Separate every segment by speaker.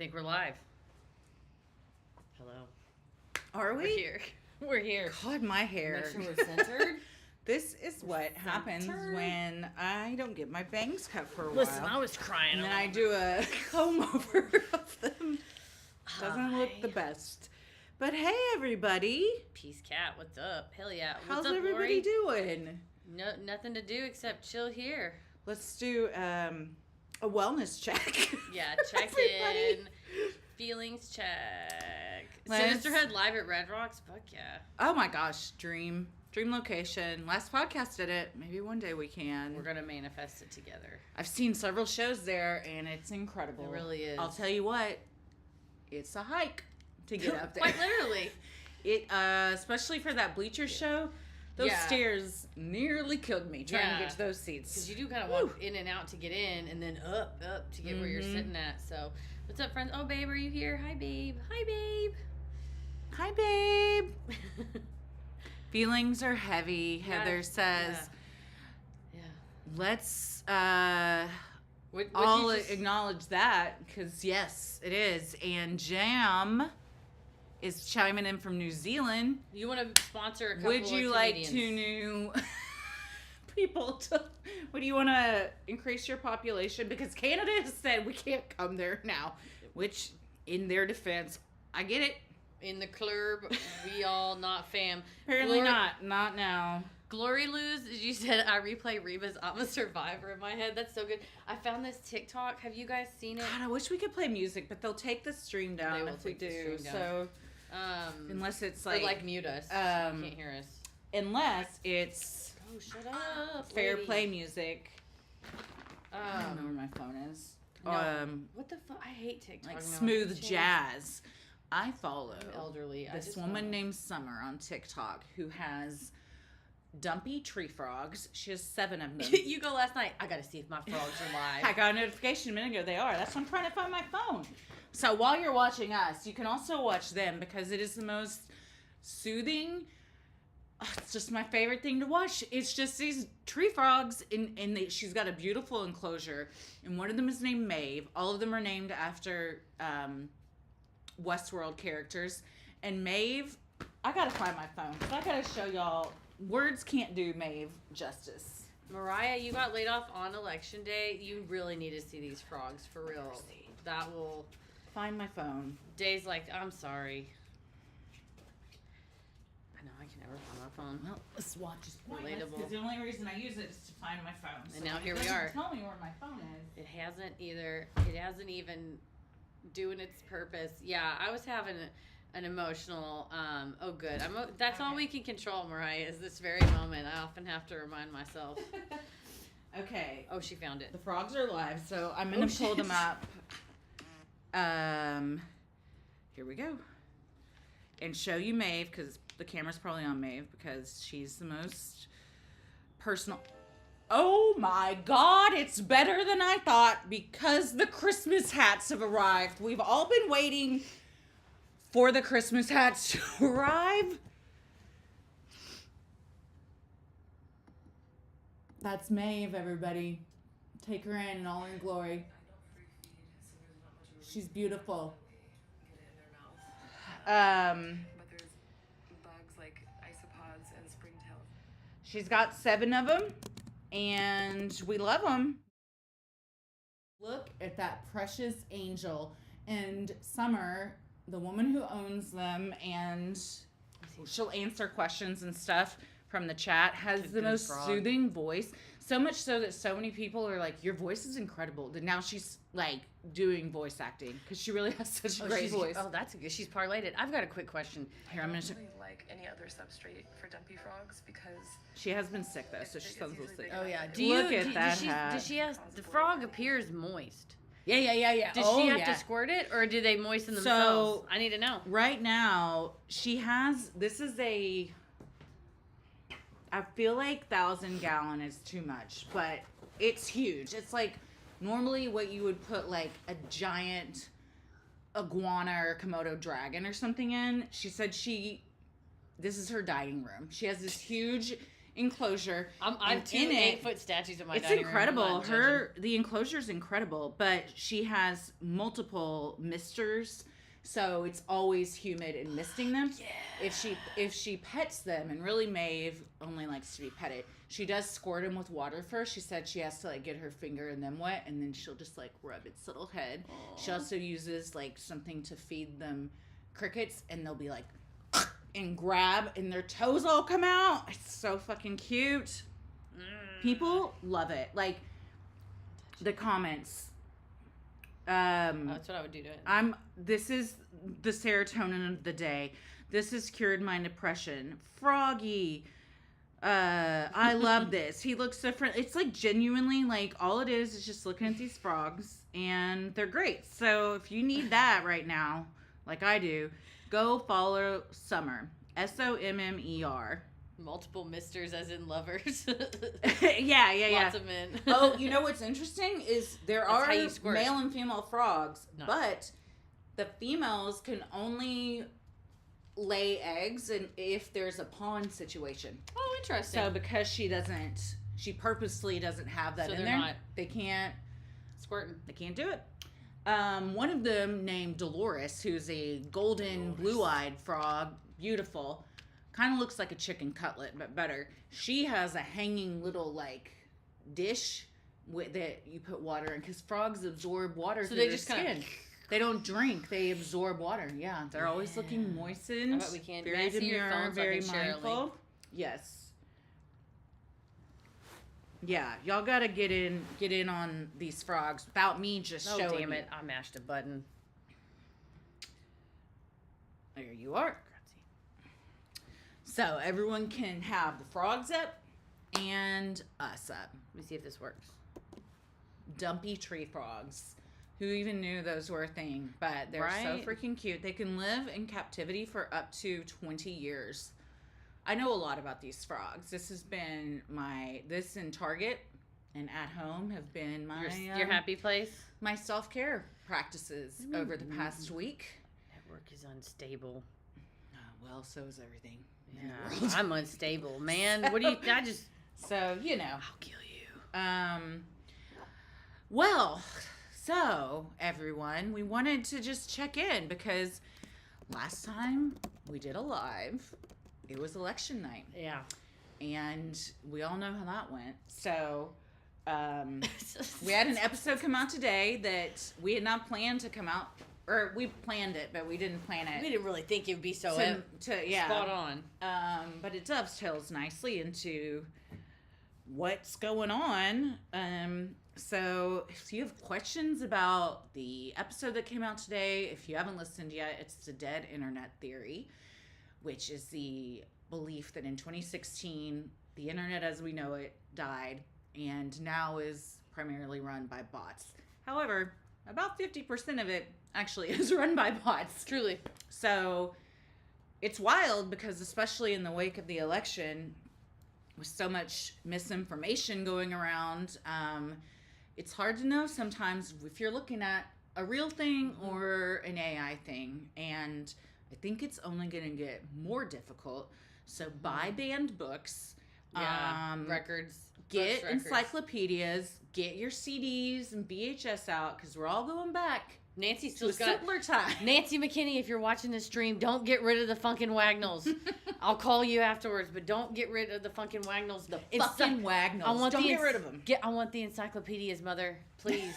Speaker 1: think we're live. Hello.
Speaker 2: Are we?
Speaker 1: We're here. We're here.
Speaker 2: God, my hair.
Speaker 1: Make sure we're centered.
Speaker 2: This is what happens when I don't get my bangs cut for a
Speaker 1: Listen,
Speaker 2: while.
Speaker 1: I was crying.
Speaker 2: And then I do a comb over of them. Doesn't look the best. But hey, everybody.
Speaker 1: Peace Cat, what's up? Hell yeah.
Speaker 2: How's
Speaker 1: What's up,
Speaker 2: everybody
Speaker 1: Lori?
Speaker 2: doing?
Speaker 1: No, nothing to do except chill here.
Speaker 2: Let's do a wellness check.
Speaker 1: Yeah, check in. Feelings check. Sinisterhood live at Red Rocks? Fuck yeah.
Speaker 2: Oh my gosh, dream location. Last podcast did it. Maybe one day we can.
Speaker 1: We're going to manifest it together.
Speaker 2: I've seen several shows there, and it's incredible.
Speaker 1: It really is.
Speaker 2: I'll tell you what, it's a hike to get up there.
Speaker 1: Quite literally.
Speaker 2: It, especially for that bleacher show, those stairs nearly killed me trying to get to those seats.
Speaker 1: Because you do kind of walk in and out to get in, and then up to get where you're sitting at. So, what's up, friends? Oh, babe, are you here? Hi, babe. Hi, babe.
Speaker 2: Hi, babe. Feelings are heavy. Heather says, let's all acknowledge that, because yes, it is. And Jam is chiming in from New Zealand.
Speaker 1: You want to sponsor a couple
Speaker 2: Would you like 2 new people to... Would you want to increase your population? Because Canada has said we can't come there now. Which, in their defense, I get it.
Speaker 1: In the club, we all not fam.
Speaker 2: Apparently not now.
Speaker 1: Glory Lose, you said I replay Reba's I'm a Survivor in my head. That's so good. I found this TikTok. Have you guys seen it?
Speaker 2: God, I wish we could play music, but they'll take the stream down if we do. So, unless it's like...
Speaker 1: Or like mute us. You can't hear us.
Speaker 2: Unless it's...
Speaker 1: Oh, shut up,
Speaker 2: fair
Speaker 1: lady.
Speaker 2: play music. I don't know where my phone is.
Speaker 1: No. What the fuck? I hate TikTok.
Speaker 2: Like smooth jazz. I follow
Speaker 1: elderly.
Speaker 2: this woman named Summer on TikTok who has dumpy tree frogs. She has 7 of them.
Speaker 1: You go last night. I gotta see if my frogs are live.
Speaker 2: I got a notification a minute ago. They are. That's why I'm trying to find my phone. So while you're watching us, you can also watch them because it is the most soothing. Oh, it's just my favorite thing to watch. It's just these tree frogs, and she's got a beautiful enclosure, and one of them is named Maeve. All of them are named after Westworld characters. And Maeve, I gotta find my phone, so I gotta show y'all. Words can't do Maeve justice.
Speaker 1: Mariah, you got laid off on election day. You really need to see these frogs, for real. That will...
Speaker 2: Find my phone.
Speaker 1: Days like, I'm sorry. I know, I can never find my phone.
Speaker 2: Well, this watch is pointless,
Speaker 1: Relatable.
Speaker 2: because the only reason I use it is to find my phone.
Speaker 1: And now here we are.
Speaker 2: Tell me where my phone is.
Speaker 1: It hasn't even doing its purpose. Yeah, I was having an emotional, oh good. That's all we can control, Mariah, is this very moment. I often have to remind myself.
Speaker 2: Okay.
Speaker 1: Oh, she found it.
Speaker 2: The frogs are live, so I'm going to pull them up. Here we go. And show you Maeve, because the camera's probably on Maeve, because she's the most personal. Oh my God, it's better than I thought, because the Christmas hats have arrived. We've all been waiting for the Christmas hats to arrive. That's Maeve, everybody. Take her in all her glory. She's beautiful.
Speaker 3: But there's bugs like isopods and springtails.
Speaker 2: She's got 7 of them, and we love them. Look at that precious angel. And Summer, the woman who owns them, and she'll answer questions and stuff from the chat, has the most soothing voice. So much so that so many people are like, your voice is incredible. And now she's like doing voice acting because she really has such a great voice.
Speaker 1: Oh, that's good. She's parlayed it. I've got a quick question.
Speaker 2: Here, I'm going to...
Speaker 3: really like any other substrate for dumpy frogs because...
Speaker 2: She has been sick, though, so she sounds a little sick.
Speaker 1: Oh, yeah.
Speaker 2: Look at that hat.
Speaker 1: Does she have... The frog appears moist.
Speaker 2: Yeah.
Speaker 1: Does she have to squirt it, or do they moisten themselves? So, I need to know.
Speaker 2: Right now, she has... This is a... I feel like 1,000-gallon is too much, but it's huge. It's like normally what you would put like a giant iguana or Komodo dragon or something in. She said this is her dining room. She has this huge enclosure.
Speaker 1: I have 2
Speaker 2: in it,
Speaker 1: 8-foot statues in my
Speaker 2: it's
Speaker 1: dining
Speaker 2: incredible.
Speaker 1: room. I'm not judging.
Speaker 2: The enclosure is incredible, but she has multiple misters, so it's always humid and misting them.
Speaker 1: Yeah.
Speaker 2: If she pets them, and really Maeve only likes to be petted, she does squirt them with water first. She said she has to like get her finger in them wet, and then she'll just like rub its little head.
Speaker 1: Aww.
Speaker 2: She also uses like something to feed them crickets, and they'll be like and grab, and their toes all come out. It's so fucking cute. People love it. Like the comments.
Speaker 1: That's what I would do to it.
Speaker 2: This is the serotonin of the day. This has cured my depression. Froggy. I love this. He looks different. It's like genuinely like all it is just looking at these frogs, and they're great. So if you need that right now, like I do, go follow Summer. SOMMER.
Speaker 1: Multiple misters as in lovers.
Speaker 2: yeah.
Speaker 1: Lots of men.
Speaker 2: Oh, you know what's interesting is there
Speaker 1: That's how
Speaker 2: are
Speaker 1: you squirt.
Speaker 2: male and female frogs,
Speaker 1: Nice.
Speaker 2: but the females can only lay eggs and if there's a pond situation.
Speaker 1: Oh, interesting.
Speaker 2: So because she purposely doesn't have that
Speaker 1: So
Speaker 2: in
Speaker 1: they're
Speaker 2: there,
Speaker 1: not
Speaker 2: they can't
Speaker 1: squirting.
Speaker 2: do it. One of them named Dolores, who's a golden blue-eyed frog, beautiful, kind of looks like a chicken cutlet but better. She has a hanging little like dish that you put water in, because frogs absorb water through
Speaker 1: they
Speaker 2: their
Speaker 1: just kinda-
Speaker 2: skin. They don't drink; they absorb water. Yeah, they're always looking moistened.
Speaker 1: I bet we can.
Speaker 2: Very
Speaker 1: May I see your
Speaker 2: demure,
Speaker 1: phone so I
Speaker 2: very
Speaker 1: can share a link?
Speaker 2: mindful. Yes. Yeah, y'all gotta get in on these frogs without me just
Speaker 1: Oh,
Speaker 2: showing
Speaker 1: damn it.
Speaker 2: you.
Speaker 1: I mashed a button.
Speaker 2: There you are. So everyone can have the frogs up and us up.
Speaker 1: Let me see if this works.
Speaker 2: Dumpy tree frogs. Who even knew those were a thing? But they're so
Speaker 1: Right?
Speaker 2: freaking cute. They can live in captivity for up to 20 years. I know a lot about these frogs. This has been this in Target and at home have been my
Speaker 1: Your happy place?
Speaker 2: my self-care practices over the past week.
Speaker 1: Network is unstable.
Speaker 2: Oh, well, so is everything. in the
Speaker 1: Yeah,
Speaker 2: world.
Speaker 1: I'm unstable, man. What do you? I just.
Speaker 2: So, you know.
Speaker 1: I'll kill you.
Speaker 2: Well, so everyone, we wanted to just check in because last time we did a live, it was election night.
Speaker 1: Yeah.
Speaker 2: And we all know how that went. So, we had an episode come out today that we had not planned to come out, or we planned it, but we didn't plan it.
Speaker 1: We didn't really think it would be so
Speaker 2: yeah.
Speaker 1: spot on.
Speaker 2: But it dovetails nicely into what's going on. So if you have questions about the episode that came out today, if you haven't listened yet, it's the dead internet theory, which is the belief that in 2016, the internet as we know it died and now is primarily run by bots. However, about 50% of it actually is run by bots.
Speaker 1: Truly.
Speaker 2: So it's wild because especially in the wake of the election, with so much misinformation going around, it's hard to know sometimes if you're looking at a real thing or an AI thing. And I think it's only going to get more difficult. So buy banned books.
Speaker 1: Yeah. Records.
Speaker 2: Get
Speaker 1: Records.
Speaker 2: encyclopedias. Get your CDs and VHS out because we're all going back
Speaker 1: Nancy
Speaker 2: to a
Speaker 1: still's got.
Speaker 2: simpler time.
Speaker 1: Nancy McKinney, if you're watching this stream, don't get rid of the fucking Wagnalls. I'll call you afterwards, but don't get rid of the fucking Wagnalls.
Speaker 2: The fucking Wagnalls. Don't get rid of them.
Speaker 1: I want the encyclopedias, mother. Please.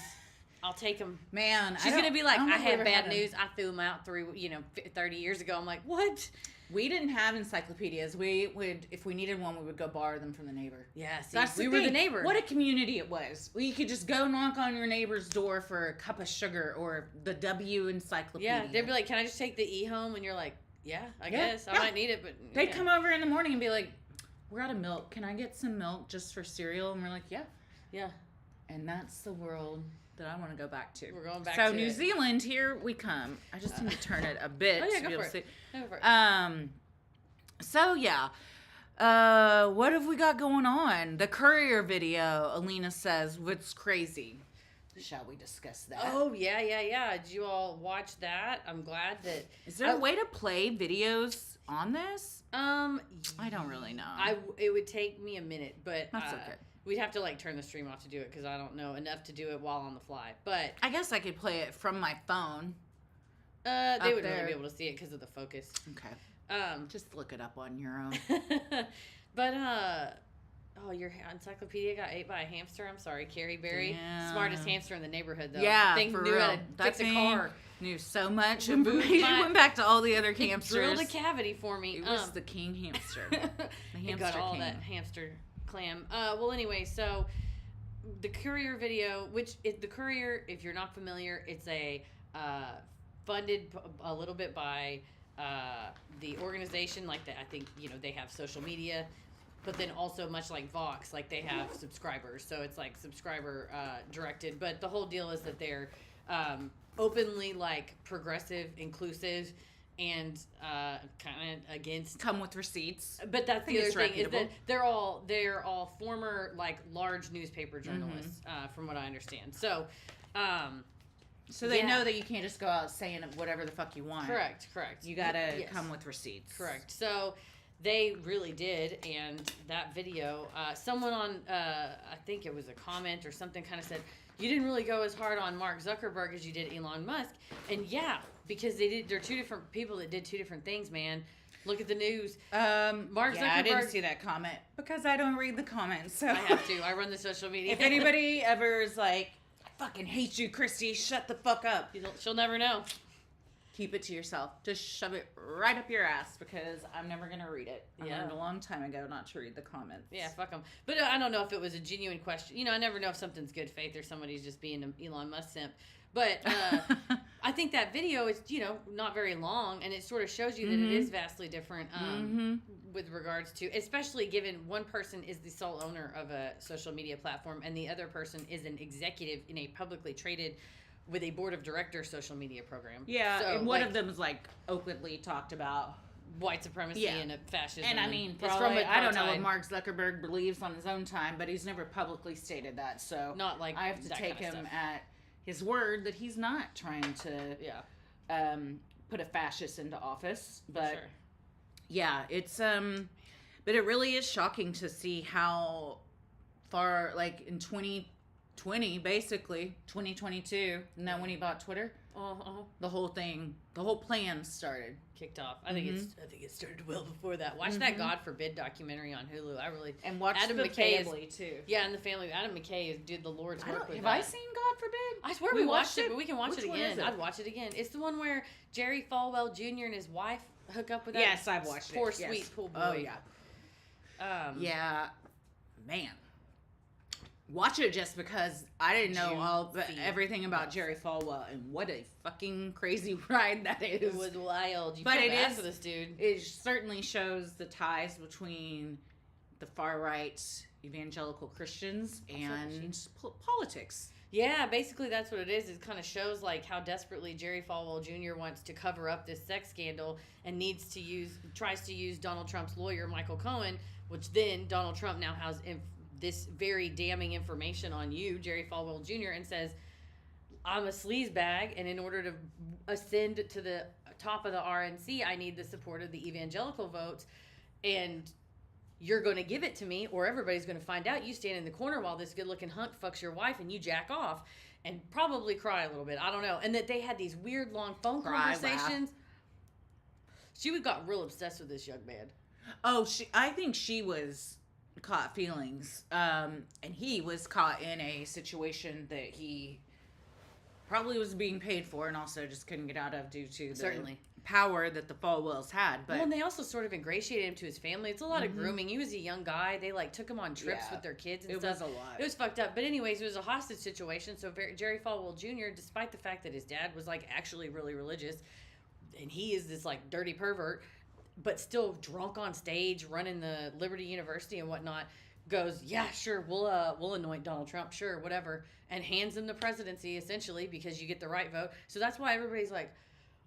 Speaker 1: I'll take them.
Speaker 2: Man,
Speaker 1: She's going to be like, I
Speaker 2: have
Speaker 1: had bad news. I threw them out 30 years ago. I'm like, what?
Speaker 2: We didn't have encyclopedias. We would, if we needed one, we would go borrow them from the neighbor.
Speaker 1: Yeah, see,
Speaker 2: That's
Speaker 1: we
Speaker 2: the
Speaker 1: were the
Speaker 2: thing.
Speaker 1: neighbor.
Speaker 2: What a community it was. You could just go knock on your neighbor's door for a cup of sugar or the W encyclopedia.
Speaker 1: Yeah, they'd be like, can I just take the E home? And you're like, yeah, I guess. I might need it, but...
Speaker 2: They'd
Speaker 1: yeah.
Speaker 2: come over in the morning and be like, we're out of milk. Can I get some milk just for cereal? And we're like, yeah.
Speaker 1: Yeah.
Speaker 2: And that's the world that I want to go back to.
Speaker 1: We're going back
Speaker 2: so
Speaker 1: to
Speaker 2: New
Speaker 1: it.
Speaker 2: Zealand, here we come. I just need to turn it a bit.
Speaker 1: Oh, yeah,
Speaker 2: to
Speaker 1: go
Speaker 2: be able
Speaker 1: for
Speaker 2: to
Speaker 1: it.
Speaker 2: see.
Speaker 1: Go for it.
Speaker 2: So yeah, what have we got going on? The courier video, Alina says, what's crazy? Shall we discuss that?
Speaker 1: Oh, yeah. Did you all watch that? I'm glad that...
Speaker 2: Is there a way to play videos on this? I don't really know.
Speaker 1: It would take me a minute, but
Speaker 2: That's okay.
Speaker 1: We'd have to like turn the stream off to do it because I don't know enough to do it while on the fly. But
Speaker 2: I guess I could play it from my phone.
Speaker 1: they would really be able to see it because of the focus.
Speaker 2: Okay. Just look it up on your own.
Speaker 1: But oh, your encyclopedia got ate by a hamster. I'm sorry, Carrie Berry,
Speaker 2: Damn.
Speaker 1: smartest hamster in the neighborhood though.
Speaker 2: Yeah,
Speaker 1: thing
Speaker 2: for
Speaker 1: knew
Speaker 2: real.
Speaker 1: how to
Speaker 2: That
Speaker 1: fix a
Speaker 2: thing
Speaker 1: car.
Speaker 2: knew so much
Speaker 1: Removed
Speaker 2: information.
Speaker 1: my-
Speaker 2: Went back to all the other hamsters.
Speaker 1: Drilled a cavity for me.
Speaker 2: It was the king hamster. The hamster
Speaker 1: it got all
Speaker 2: king.
Speaker 1: that hamster clam. Well, anyway, so the Courier video, which is the Courier, if you're not familiar, it's a funded a little bit by the organization. Like that, I think they have social media, but then also much like Vox, like they have subscribers. So it's like subscriber directed. But the whole deal is that they're openly like progressive, inclusive, and kind of against.
Speaker 2: Come with receipts.
Speaker 1: But that's
Speaker 2: think
Speaker 1: the other
Speaker 2: it's
Speaker 1: thing is
Speaker 2: reputable.
Speaker 1: that they're all former like large newspaper journalists, from what I understand. So,
Speaker 2: So they
Speaker 1: yeah.
Speaker 2: know that you can't just go out saying whatever the fuck you want.
Speaker 1: correct.
Speaker 2: You gotta
Speaker 1: Yes.
Speaker 2: come with receipts.
Speaker 1: Correct. So they really did, and that video, someone on, I think it was a comment or something, kind of said, you didn't really go as hard on Mark Zuckerberg as you did Elon Musk. And yeah, because they're two different people that did two different things, man. Look at the news. Mark
Speaker 2: Yeah, I didn't
Speaker 1: Zuckerberg-
Speaker 2: see that comment because I don't read the comments. So
Speaker 1: I have to. I run the social media.
Speaker 2: if anybody ever is like, I fucking hate you, Christy, shut the fuck up.
Speaker 1: She'll never know.
Speaker 2: Keep it to yourself. Just shove it right up your ass because I'm never going to read it. I
Speaker 1: Yeah.
Speaker 2: learned a long time ago not to read the comments.
Speaker 1: Yeah, fuck them. But I don't know if it was a genuine question. I never know if something's good faith or somebody's just being an Elon Musk simp. But I think that video is, not very long, and it sort of shows you that it is vastly different with regards to, especially given one person is the sole owner of a social media platform, and the other person is an executive in a publicly traded with a board of directors social media program.
Speaker 2: Yeah,
Speaker 1: So,
Speaker 2: and one
Speaker 1: like,
Speaker 2: of them is like openly talked about.
Speaker 1: white supremacy
Speaker 2: Yeah.
Speaker 1: and fascism.
Speaker 2: And I mean,
Speaker 1: it's
Speaker 2: probably, I don't know what
Speaker 1: apartheid.
Speaker 2: Mark Zuckerberg believes on his own time, but he's never publicly stated that. So
Speaker 1: Not like
Speaker 2: I have to
Speaker 1: that
Speaker 2: take
Speaker 1: kind of
Speaker 2: him
Speaker 1: stuff.
Speaker 2: at his word that he's not trying to
Speaker 1: Yeah,
Speaker 2: put a fascist into office.
Speaker 1: for
Speaker 2: But
Speaker 1: sure.
Speaker 2: yeah, it's but it really is shocking to see how far, like in 2020, basically 2022, and then when he bought Twitter, the whole plan started.
Speaker 1: Kicked off. I think it started well before that. Watch that God Forbid documentary on Hulu. I really
Speaker 2: And watch
Speaker 1: Adam
Speaker 2: the
Speaker 1: McKay
Speaker 2: family too.
Speaker 1: Yeah, and the family. Adam McKay did the Lord's work with
Speaker 2: Have
Speaker 1: that.
Speaker 2: I seen God Forbid?
Speaker 1: I swear
Speaker 2: We
Speaker 1: we watched
Speaker 2: watched
Speaker 1: it,
Speaker 2: it?
Speaker 1: but we can watch
Speaker 2: Which
Speaker 1: it
Speaker 2: one
Speaker 1: again.
Speaker 2: is it?
Speaker 1: I'd watch it again. It's the one where Jerry Falwell Jr. and his wife hook up with that.
Speaker 2: Yes, I've watched it.
Speaker 1: Poor
Speaker 2: Yes.
Speaker 1: sweet pool boy.
Speaker 2: Oh yeah. Yeah, man. Watch it just because I didn't know
Speaker 1: Juicy.
Speaker 2: everything about Jerry Falwell, and what a fucking crazy ride that is.
Speaker 1: It was wild. You
Speaker 2: But
Speaker 1: feel
Speaker 2: it
Speaker 1: bad
Speaker 2: is-
Speaker 1: for this dude.
Speaker 2: It certainly shows the ties between the far right evangelical Christians and politics.
Speaker 1: Yeah, basically that's what it is. It kind of shows like how desperately Jerry Falwell Jr. wants to cover up this sex scandal and tries to use Donald Trump's lawyer Michael Cohen, which then Donald Trump now has this very damning information on you, Jerry Falwell Jr., and says, I'm a sleazebag, and in order to ascend to the top of the RNC, I need the support of the evangelical votes, and you're going to give it to me, or everybody's going to find out you stand in the corner while this good-looking hunk fucks your wife and you jack off and probably cry a little bit. I don't know. And that they had these weird long phone conversations. She got real obsessed with this young man.
Speaker 2: Oh, I think she was caught feelings, and he was caught in a situation that he probably was being paid for, and also just couldn't get out of due to the
Speaker 1: Certainly.
Speaker 2: power that the Falwells had. But
Speaker 1: Well, and they also sort of ingratiated him to his family. It's a lot of grooming. He was a young guy. They took him on trips with their kids and
Speaker 2: it
Speaker 1: stuff.
Speaker 2: was a lot.
Speaker 1: It was fucked up. But anyways, it was a hostage situation. So Jerry Falwell Jr., despite the fact that his dad was actually really religious, and he is this dirty pervert, but still drunk on stage, running the Liberty University and whatnot, goes, yeah, sure, we'll anoint Donald Trump, sure, whatever, and hands him the presidency essentially because you get the right vote. So that's why everybody's like,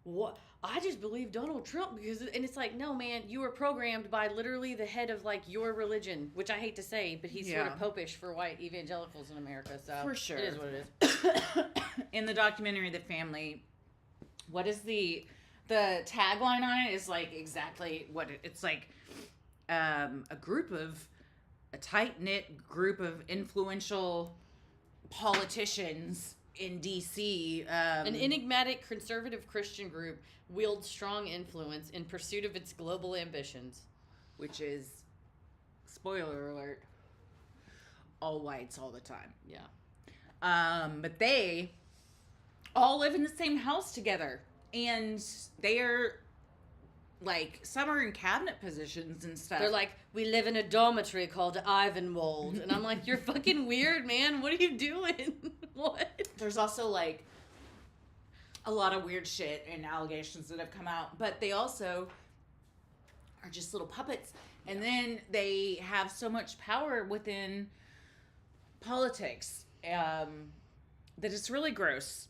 Speaker 1: what? I just believe Donald Trump because, and it's like, no, man, you were programmed by literally the head of your religion, which I hate to say, but he's sort of popish for white evangelicals in America. So
Speaker 2: For sure.
Speaker 1: it is what it is.
Speaker 2: In the documentary, The Family, what is the tagline on it is exactly what it's like. a tight-knit group of influential politicians in DC.
Speaker 1: An enigmatic conservative Christian group wields strong influence in pursuit of its global ambitions.
Speaker 2: Which is, spoiler alert, all whites all the time.
Speaker 1: Yeah.
Speaker 2: But they all live in the same house together. And they're, like, some are in cabinet positions and stuff.
Speaker 1: They're like, we live in a dormitory called Ivanwald. And I'm like, you're fucking weird, man. What are you doing? What?
Speaker 2: There's also, like, a lot of weird shit and allegations that have come out. But they also are just little puppets. And then they have so much power within politics that it's really gross.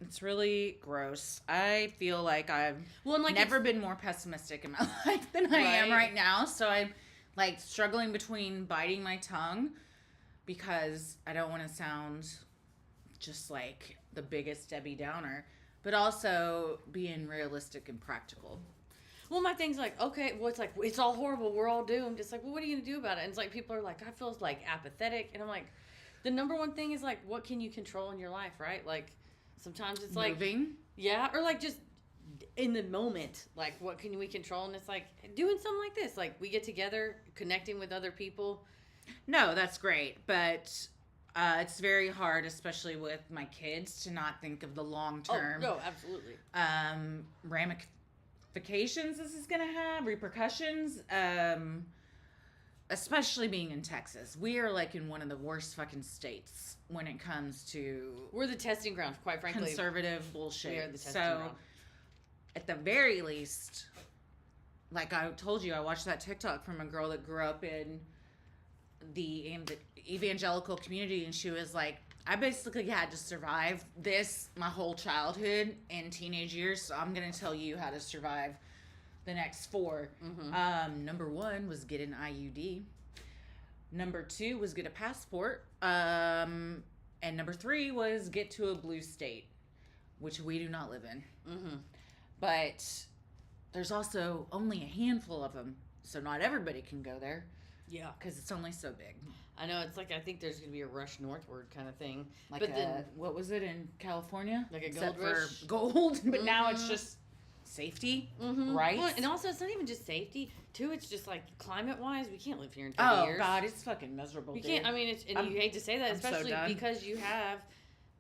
Speaker 2: It's really gross. I feel like I've never been more pessimistic in my life than I am right now. So I'm, like, struggling between biting my tongue because I don't want to sound just like the biggest Debbie Downer, but also being realistic and practical.
Speaker 1: Well, my thing's like, okay, well, it's like, it's all horrible. We're all doomed. It's like, well, what are you going to do about it? And it's like, people are like, I feel, like, apathetic. And I'm like, the number one thing is, like, what can you control in your life, right? Like, sometimes it's like
Speaker 2: moving.
Speaker 1: Yeah, or like just in the moment, like what can we control? And it's like doing something like this, like we get together, connecting with other people.
Speaker 2: No, that's great, but it's very hard, especially with my kids, to not think of the long term.
Speaker 1: Oh, no, absolutely.
Speaker 2: Ramifications this is going to have, repercussions, especially being in Texas. We are, like, in one of the worst fucking states when it comes to...
Speaker 1: We're the testing ground, quite frankly.
Speaker 2: Conservative bullshit.
Speaker 1: We are the testing ground.
Speaker 2: At the very least, like I told you, I watched that TikTok from a girl that grew up in the evangelical community, and she was like, I basically had to survive this my whole childhood and teenage years, so I'm going to tell you how to survive the next 4.
Speaker 1: Mm-hmm.
Speaker 2: Number 1 was get an IUD. Number 2 was get a passport. And number 3 was get to a blue state, which we do not live in.
Speaker 1: Mm-hmm.
Speaker 2: But there's also only a handful of them, so not everybody can go there.
Speaker 1: Yeah.
Speaker 2: Because it's only so big.
Speaker 1: I know, it's like, I think there's going to be a rush northward kind of thing.
Speaker 2: Like
Speaker 1: but then,
Speaker 2: what was it in California?
Speaker 1: Like a
Speaker 2: Except
Speaker 1: gold rush?
Speaker 2: for gold, but now it's just safety, right?
Speaker 1: Well, and also, it's not even just safety, too. It's just, like, climate-wise, we can't live here in 30 years.
Speaker 2: Oh, God, it's fucking miserable,
Speaker 1: We can't, I mean, it's, and you hate to say that,
Speaker 2: I'm so
Speaker 1: especially
Speaker 2: done.
Speaker 1: because you have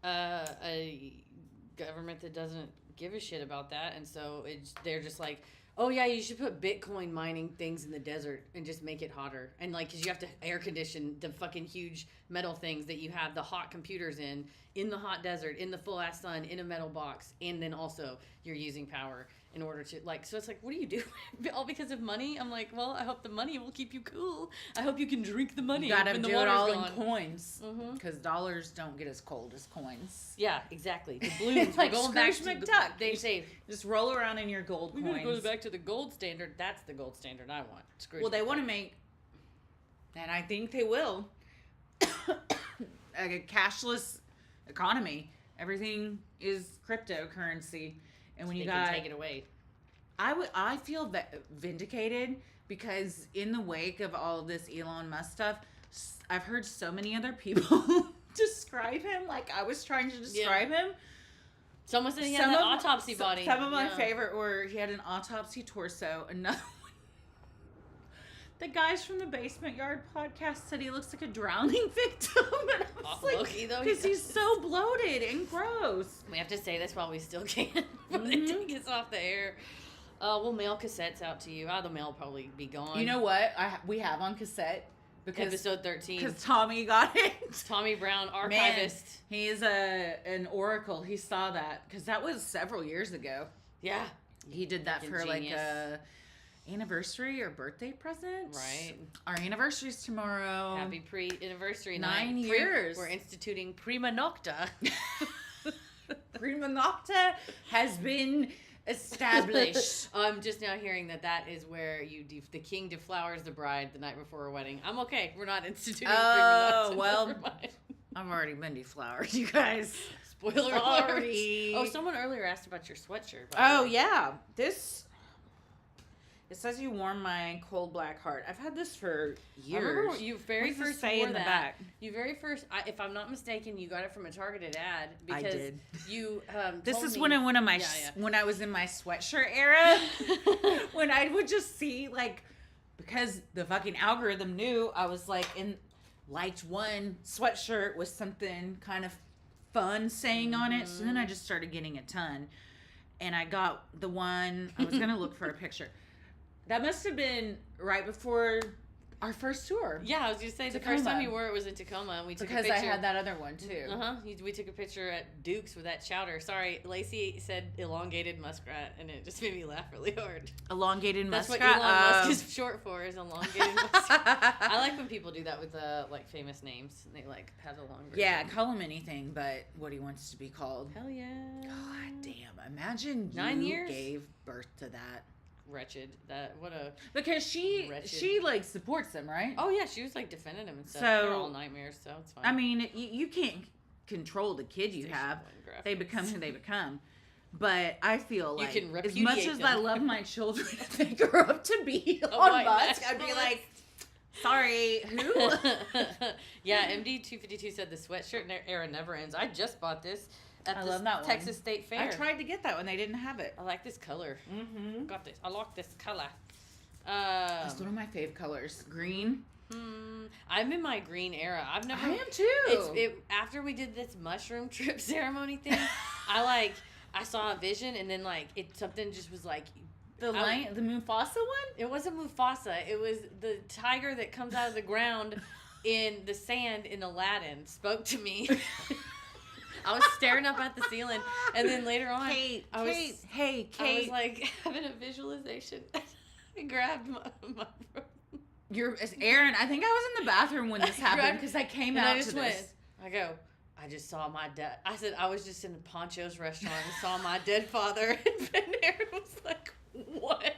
Speaker 1: a government that doesn't give a shit about that, and so they're just like, oh yeah, you should put Bitcoin mining things in the desert and just make it hotter, and like, because you have to air condition the fucking huge metal things that you have the hot computers in the hot desert, in the full ass sun, in a metal box, and then also you're using power in order to, like, so it's like, what do you do? All because of money? I'm like, well, I hope the money will keep you cool. I hope you can drink the money.
Speaker 2: You gotta
Speaker 1: when the
Speaker 2: do it all
Speaker 1: gone.
Speaker 2: in coins,
Speaker 1: Mhm.
Speaker 2: because dollars don't get as cold as coins.
Speaker 1: Yeah, exactly. The balloons.
Speaker 2: Like
Speaker 1: we're going back
Speaker 2: Scrooge
Speaker 1: to
Speaker 2: McDuck.
Speaker 1: they say,
Speaker 2: Just roll around in your gold
Speaker 1: we're
Speaker 2: coins.
Speaker 1: going to go back to the gold standard. That's the gold standard I want. Scrooge
Speaker 2: Well, they
Speaker 1: McDuck.
Speaker 2: want to make, and I think they will, a cashless economy. Everything is cryptocurrency, and when
Speaker 1: They
Speaker 2: you
Speaker 1: can
Speaker 2: got,
Speaker 1: take it away.
Speaker 2: I feel vindicated because in the wake of all of this Elon Musk stuff, I've heard so many other people describe him like I was trying to describe him.
Speaker 1: Someone said he had an autopsy body.
Speaker 2: Some of my favorite were he had an autopsy torso. Another one, the guys from the Basement Yard podcast said he looks like a drowning victim. And I was like,
Speaker 1: Loki, though,
Speaker 2: because he's so bloated and gross.
Speaker 1: We have to say this while we still can. But they take us off the air. We'll mail cassettes out to you. The mail will probably be gone.
Speaker 2: You know what? We have on cassette because
Speaker 1: Episode 13.
Speaker 2: Because Tommy got it.
Speaker 1: Tommy Brown, archivist.
Speaker 2: Man, he is an oracle. He saw that because that was several years ago.
Speaker 1: Yeah.
Speaker 2: He did that
Speaker 1: Fucking
Speaker 2: for like
Speaker 1: genius.
Speaker 2: a anniversary or birthday present.
Speaker 1: Right.
Speaker 2: Our anniversary's tomorrow.
Speaker 1: Happy pre-anniversary
Speaker 2: 9
Speaker 1: night.
Speaker 2: years.
Speaker 1: We're instituting Prima Nocta.
Speaker 2: Prima Nocta has been established.
Speaker 1: I'm just now hearing that is where the king deflowers the bride the night before a wedding. I'm okay. We're not instituting Prima Nocta.
Speaker 2: Well,
Speaker 1: Never mind.
Speaker 2: I've already been deflowered, you guys.
Speaker 1: Spoiler
Speaker 2: Sorry.
Speaker 1: alert. Oh, someone earlier asked about your sweatshirt. by the
Speaker 2: Oh,
Speaker 1: way.
Speaker 2: yeah. This It says you warm my cold black heart. I've had this for years.
Speaker 1: I remember you very
Speaker 2: What does it
Speaker 1: first
Speaker 2: say
Speaker 1: wore
Speaker 2: in the
Speaker 1: that.
Speaker 2: back?
Speaker 1: You very first, if I'm not mistaken, you got it from a targeted ad because
Speaker 2: I did.
Speaker 1: you.
Speaker 2: This
Speaker 1: told
Speaker 2: is
Speaker 1: me,
Speaker 2: when when I was in my sweatshirt era, when I would just see like, because the fucking algorithm knew I was like liked one sweatshirt with something kind of fun saying on it. So then I just started getting a ton, and I got the one. I was gonna look for a picture. That must have been right before our first tour.
Speaker 1: Yeah, I was gonna say the
Speaker 2: Tacoma.
Speaker 1: first time you wore it was in Tacoma, and we took
Speaker 2: Because
Speaker 1: a picture.
Speaker 2: I had that other one too.
Speaker 1: We took a picture at Duke's with that chowder. Sorry, Lacey said elongated muskrat, and it just made me laugh really hard.
Speaker 2: Elongated
Speaker 1: That's
Speaker 2: muskrat.
Speaker 1: what Elon Musk is short for, is elongated muskrat. I like when people do that with like famous names. And they like have the long version.
Speaker 2: Yeah, call him anything but what he wants to be called.
Speaker 1: Hell yeah.
Speaker 2: God damn! Imagine
Speaker 1: 9
Speaker 2: you
Speaker 1: years?
Speaker 2: gave birth to that.
Speaker 1: Wretched. That what a.
Speaker 2: Because she
Speaker 1: Wretched.
Speaker 2: like supports them, right?
Speaker 1: Oh yeah, she was like defending him and stuff.
Speaker 2: So-
Speaker 1: They're all nightmares, so it's fine.
Speaker 2: I mean, you can't control the kid you
Speaker 1: Station
Speaker 2: have.
Speaker 1: one graphics.
Speaker 2: They become who they become. But I feel
Speaker 1: You
Speaker 2: like
Speaker 1: can
Speaker 2: as much
Speaker 1: repudiate
Speaker 2: as I
Speaker 1: them.
Speaker 2: love my children, if they grow up to be
Speaker 1: A
Speaker 2: on
Speaker 1: white
Speaker 2: Musk, I'd be
Speaker 1: nationalist.
Speaker 2: like, sorry, who?
Speaker 1: Yeah, MD252 said the sweatshirt era never ends. I just bought this at
Speaker 2: I
Speaker 1: the
Speaker 2: love that one.
Speaker 1: Texas State Fair.
Speaker 2: I tried to get that when they didn't have it.
Speaker 1: I like this color.
Speaker 2: Mm-hmm.
Speaker 1: Got this. I like this color.
Speaker 2: That's one of my fave colors. Green.
Speaker 1: I'm in my green era. I've never.
Speaker 2: I am too.
Speaker 1: After we did this mushroom trip ceremony thing, I saw a vision, and then something just was like.
Speaker 2: The Mufasa one?
Speaker 1: It wasn't Mufasa. It was the tiger that comes out of the ground in the sand in Aladdin spoke to me. I was staring up at the ceiling, and then later on,
Speaker 2: Kate.
Speaker 1: I was like having a visualization. I grabbed my
Speaker 2: Aaron, I think I was in the bathroom when this happened because I came out to this.
Speaker 1: I just saw my dad. I said, I was just in Poncho's restaurant and saw my dead father. And Aaron was like, what?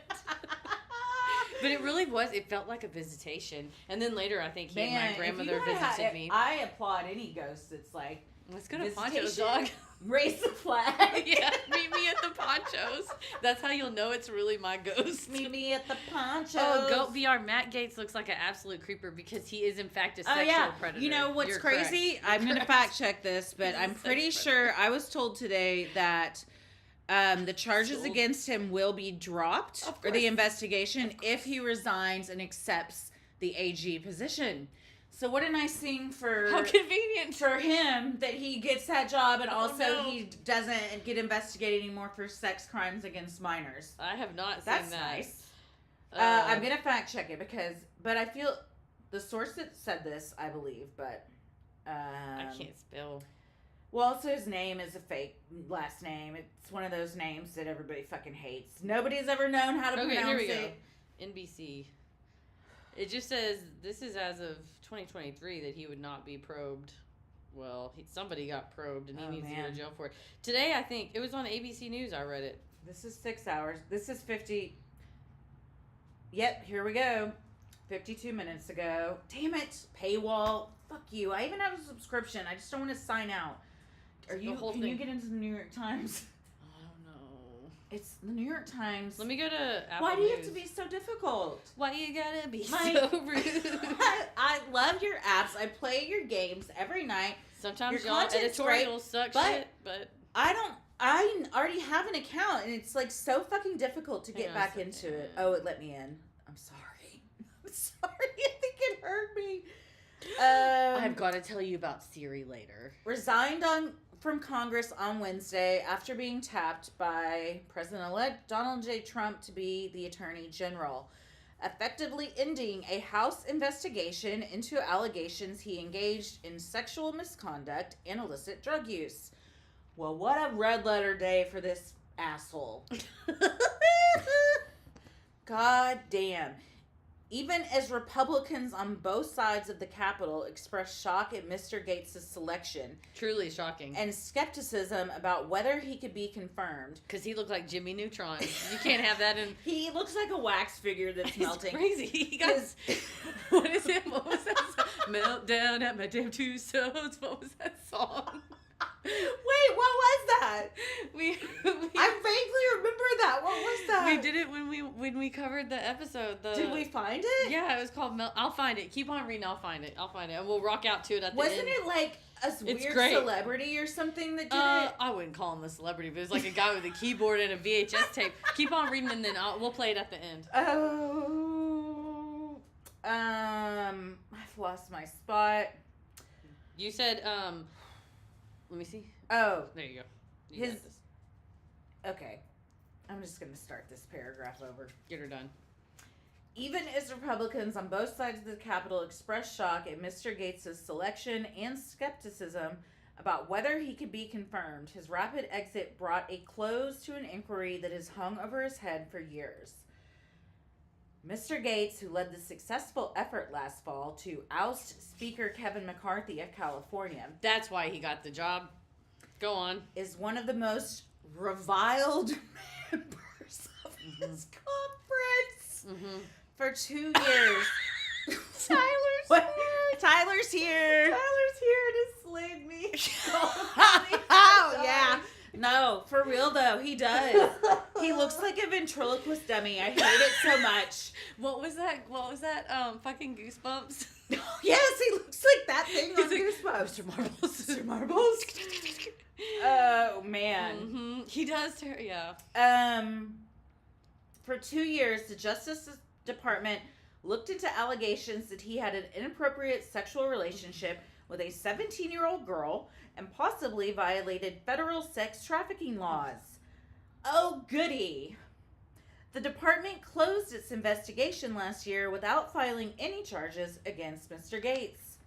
Speaker 1: But it really was. It felt like a visitation. And then later, I think he and my grandmother visited me.
Speaker 2: I applaud any ghost that's like,
Speaker 1: let's go to Poncho's, dog.
Speaker 2: Raise the flag.
Speaker 1: Yeah, meet me at the Ponchos. That's how you'll know it's really my ghost.
Speaker 2: Meet me at the Ponchos.
Speaker 1: Oh, Goat VR. Matt Gaetz looks like an absolute creeper because he is in fact a sexual predator.
Speaker 2: You know what's
Speaker 1: You're
Speaker 2: crazy?
Speaker 1: correct.
Speaker 2: I'm going to fact check this, but
Speaker 1: He's a
Speaker 2: I'm pretty
Speaker 1: sex
Speaker 2: sure I was told today that the charges
Speaker 1: Sold.
Speaker 2: against him will be dropped,
Speaker 1: Of
Speaker 2: or the
Speaker 1: course.
Speaker 2: investigation, if he resigns and accepts the AG position. So what a nice thing for
Speaker 1: How convenient.
Speaker 2: for him that he gets that job, and
Speaker 1: Oh,
Speaker 2: also
Speaker 1: no.
Speaker 2: he doesn't get investigated anymore for sex crimes against minors.
Speaker 1: I have not
Speaker 2: That's
Speaker 1: seen that.
Speaker 2: nice. I'm gonna fact check it but I feel the source that said this, I believe, but
Speaker 1: I can't spell.
Speaker 2: well, also his name is a fake last name. It's one of those names that everybody fucking hates. Nobody's ever known how to
Speaker 1: Okay,
Speaker 2: pronounce
Speaker 1: here we
Speaker 2: it.
Speaker 1: go. NBC. It just says this is as of 2023 that he would not be probed. Well, somebody got probed and he needs to go to jail for it. Today, I think it was on ABC News. I read it.
Speaker 2: This is 6 hours. This is 50. Yep, here we go. 52 minutes ago. Damn it. Paywall. Fuck you. I even have a subscription. I just don't want to sign out. Can you get into the New York Times?
Speaker 1: I don't know.
Speaker 2: It's the New York Times.
Speaker 1: Let me go to Apple
Speaker 2: Why do you have
Speaker 1: News.
Speaker 2: to be so difficult?
Speaker 1: Why you gotta be
Speaker 2: Like-
Speaker 1: so rude?
Speaker 2: I love your apps. I play your games every night.
Speaker 1: Sometimes
Speaker 2: Your
Speaker 1: y'all
Speaker 2: content's
Speaker 1: editorials suck
Speaker 2: but-
Speaker 1: shit, but
Speaker 2: I already have an account, and it's like so fucking difficult to
Speaker 1: Hang
Speaker 2: get
Speaker 1: on a
Speaker 2: back into
Speaker 1: second.
Speaker 2: it. Oh, it let me in. I'm sorry. I'm sorry. I think it hurt me.
Speaker 1: I've got to tell you about Siri later.
Speaker 2: Resigned from Congress on Wednesday after being tapped by President-elect Donald J. Trump to be the Attorney General, effectively ending a House investigation into allegations he engaged in sexual misconduct and illicit drug use. Well, what a red letter day for this asshole. God damn. Even as Republicans on both sides of the Capitol expressed shock at Mr. Gaetz' selection
Speaker 1: Truly shocking.
Speaker 2: and skepticism about whether he could be confirmed.
Speaker 1: Because he looked like Jimmy Neutron. You can't have that in...
Speaker 2: He looks like a wax figure that's melting.
Speaker 1: It's crazy. He got... What is it? What was that song? Meltdown at my damn two sodes. What was that song?
Speaker 2: Wait, what was that?
Speaker 1: we
Speaker 2: I vaguely remember that. What was that?
Speaker 1: we did it when we covered the episode.
Speaker 2: Did we find it?
Speaker 1: Yeah, it was called I'll find it. Keep on reading. I'll find it. And we'll rock out to it at the
Speaker 2: Wasn't
Speaker 1: end.
Speaker 2: it like a
Speaker 1: It's
Speaker 2: weird
Speaker 1: great.
Speaker 2: celebrity or something that did it?
Speaker 1: I wouldn't call him a celebrity, but it was like a guy with a keyboard and a VHS tape. Keep on reading, and then we'll play it at the end.
Speaker 2: Oh, I've lost my spot.
Speaker 1: You said, let me see.
Speaker 2: Oh,
Speaker 1: There you go. You got this.
Speaker 2: okay. I'm just gonna start this paragraph over.
Speaker 1: Get her done.
Speaker 2: Even as Republicans on both sides of the Capitol expressed shock at Mr. Gaetz' selection and skepticism about whether he could be confirmed, his rapid exit brought a close to an inquiry that has hung over his head for years. Mr. Gaetz, who led the successful effort last fall to oust Speaker Kevin McCarthy of California,
Speaker 1: That's why he got the job. Go on.
Speaker 2: is one of the most reviled members of his conference.
Speaker 1: Mm-hmm.
Speaker 2: For 2 years.
Speaker 1: Tyler's
Speaker 2: What? Tyler's here.
Speaker 3: Tyler's here to slay me.
Speaker 2: Oh, yeah. No, for real though, he does. He looks like a ventriloquist dummy. I hate it so much.
Speaker 1: What was that? Fucking Goosebumps?
Speaker 2: Yes, he looks like that thing on
Speaker 1: He's like,
Speaker 2: Goosebumps.
Speaker 1: Mr. Marbles.
Speaker 2: Mr. Marbles? Oh, man.
Speaker 1: Mm-hmm. He does. Yeah.
Speaker 2: For 2 years, the Justice Department looked into allegations that he had an inappropriate sexual relationship with a 17-year-old girl and possibly violated federal sex trafficking laws. Oh, goody. The department closed its investigation last year without filing any charges against Mr. Gaetz.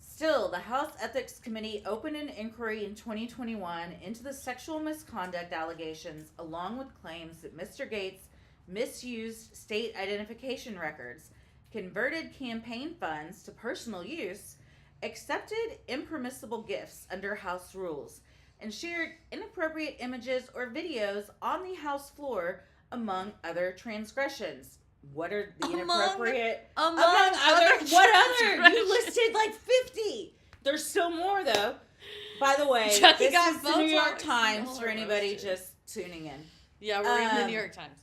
Speaker 2: Still, the House Ethics Committee opened an inquiry in 2021 into the sexual misconduct allegations, along with claims that Mr. Gaetz misused state identification records, converted campaign funds to personal use, accepted impermissible gifts under House rules, and shared inappropriate images or videos on the House floor, among other transgressions. What are the inappropriate?
Speaker 1: Among
Speaker 2: other. What other? You
Speaker 1: transgressions.
Speaker 2: listed like 50. There's still more though. By the way,
Speaker 1: Chucky
Speaker 2: this
Speaker 1: got
Speaker 2: is the New York
Speaker 1: Botox.
Speaker 2: Times
Speaker 1: Oh,
Speaker 2: for anybody
Speaker 1: roasted.
Speaker 2: just tuning in.
Speaker 1: Yeah, we're reading the New York Times.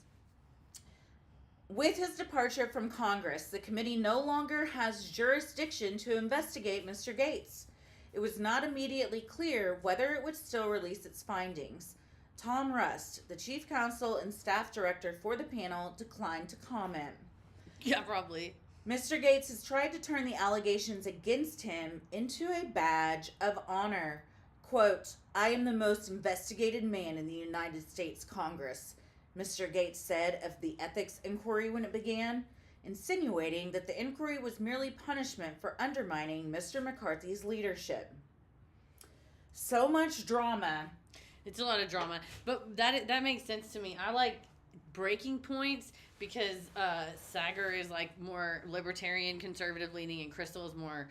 Speaker 2: With his departure from Congress, the committee no longer has jurisdiction to investigate Mr. Gaetz. It was not immediately clear whether it would still release its findings. Tom Rust, the chief counsel and staff director for the panel, declined to comment.
Speaker 1: Yeah, probably.
Speaker 2: Mr. Gaetz has tried to turn the allegations against him into a badge of honor. Quote, "I am the most investigated man in the United States Congress," Mr. Gaetz said of the ethics inquiry when it began, insinuating that the inquiry was merely punishment for undermining Mr. McCarthy's leadership. So much drama.
Speaker 1: It's a lot of drama, but that makes sense to me. I like breaking points because Sager is like more libertarian, conservative leaning, and Crystal is more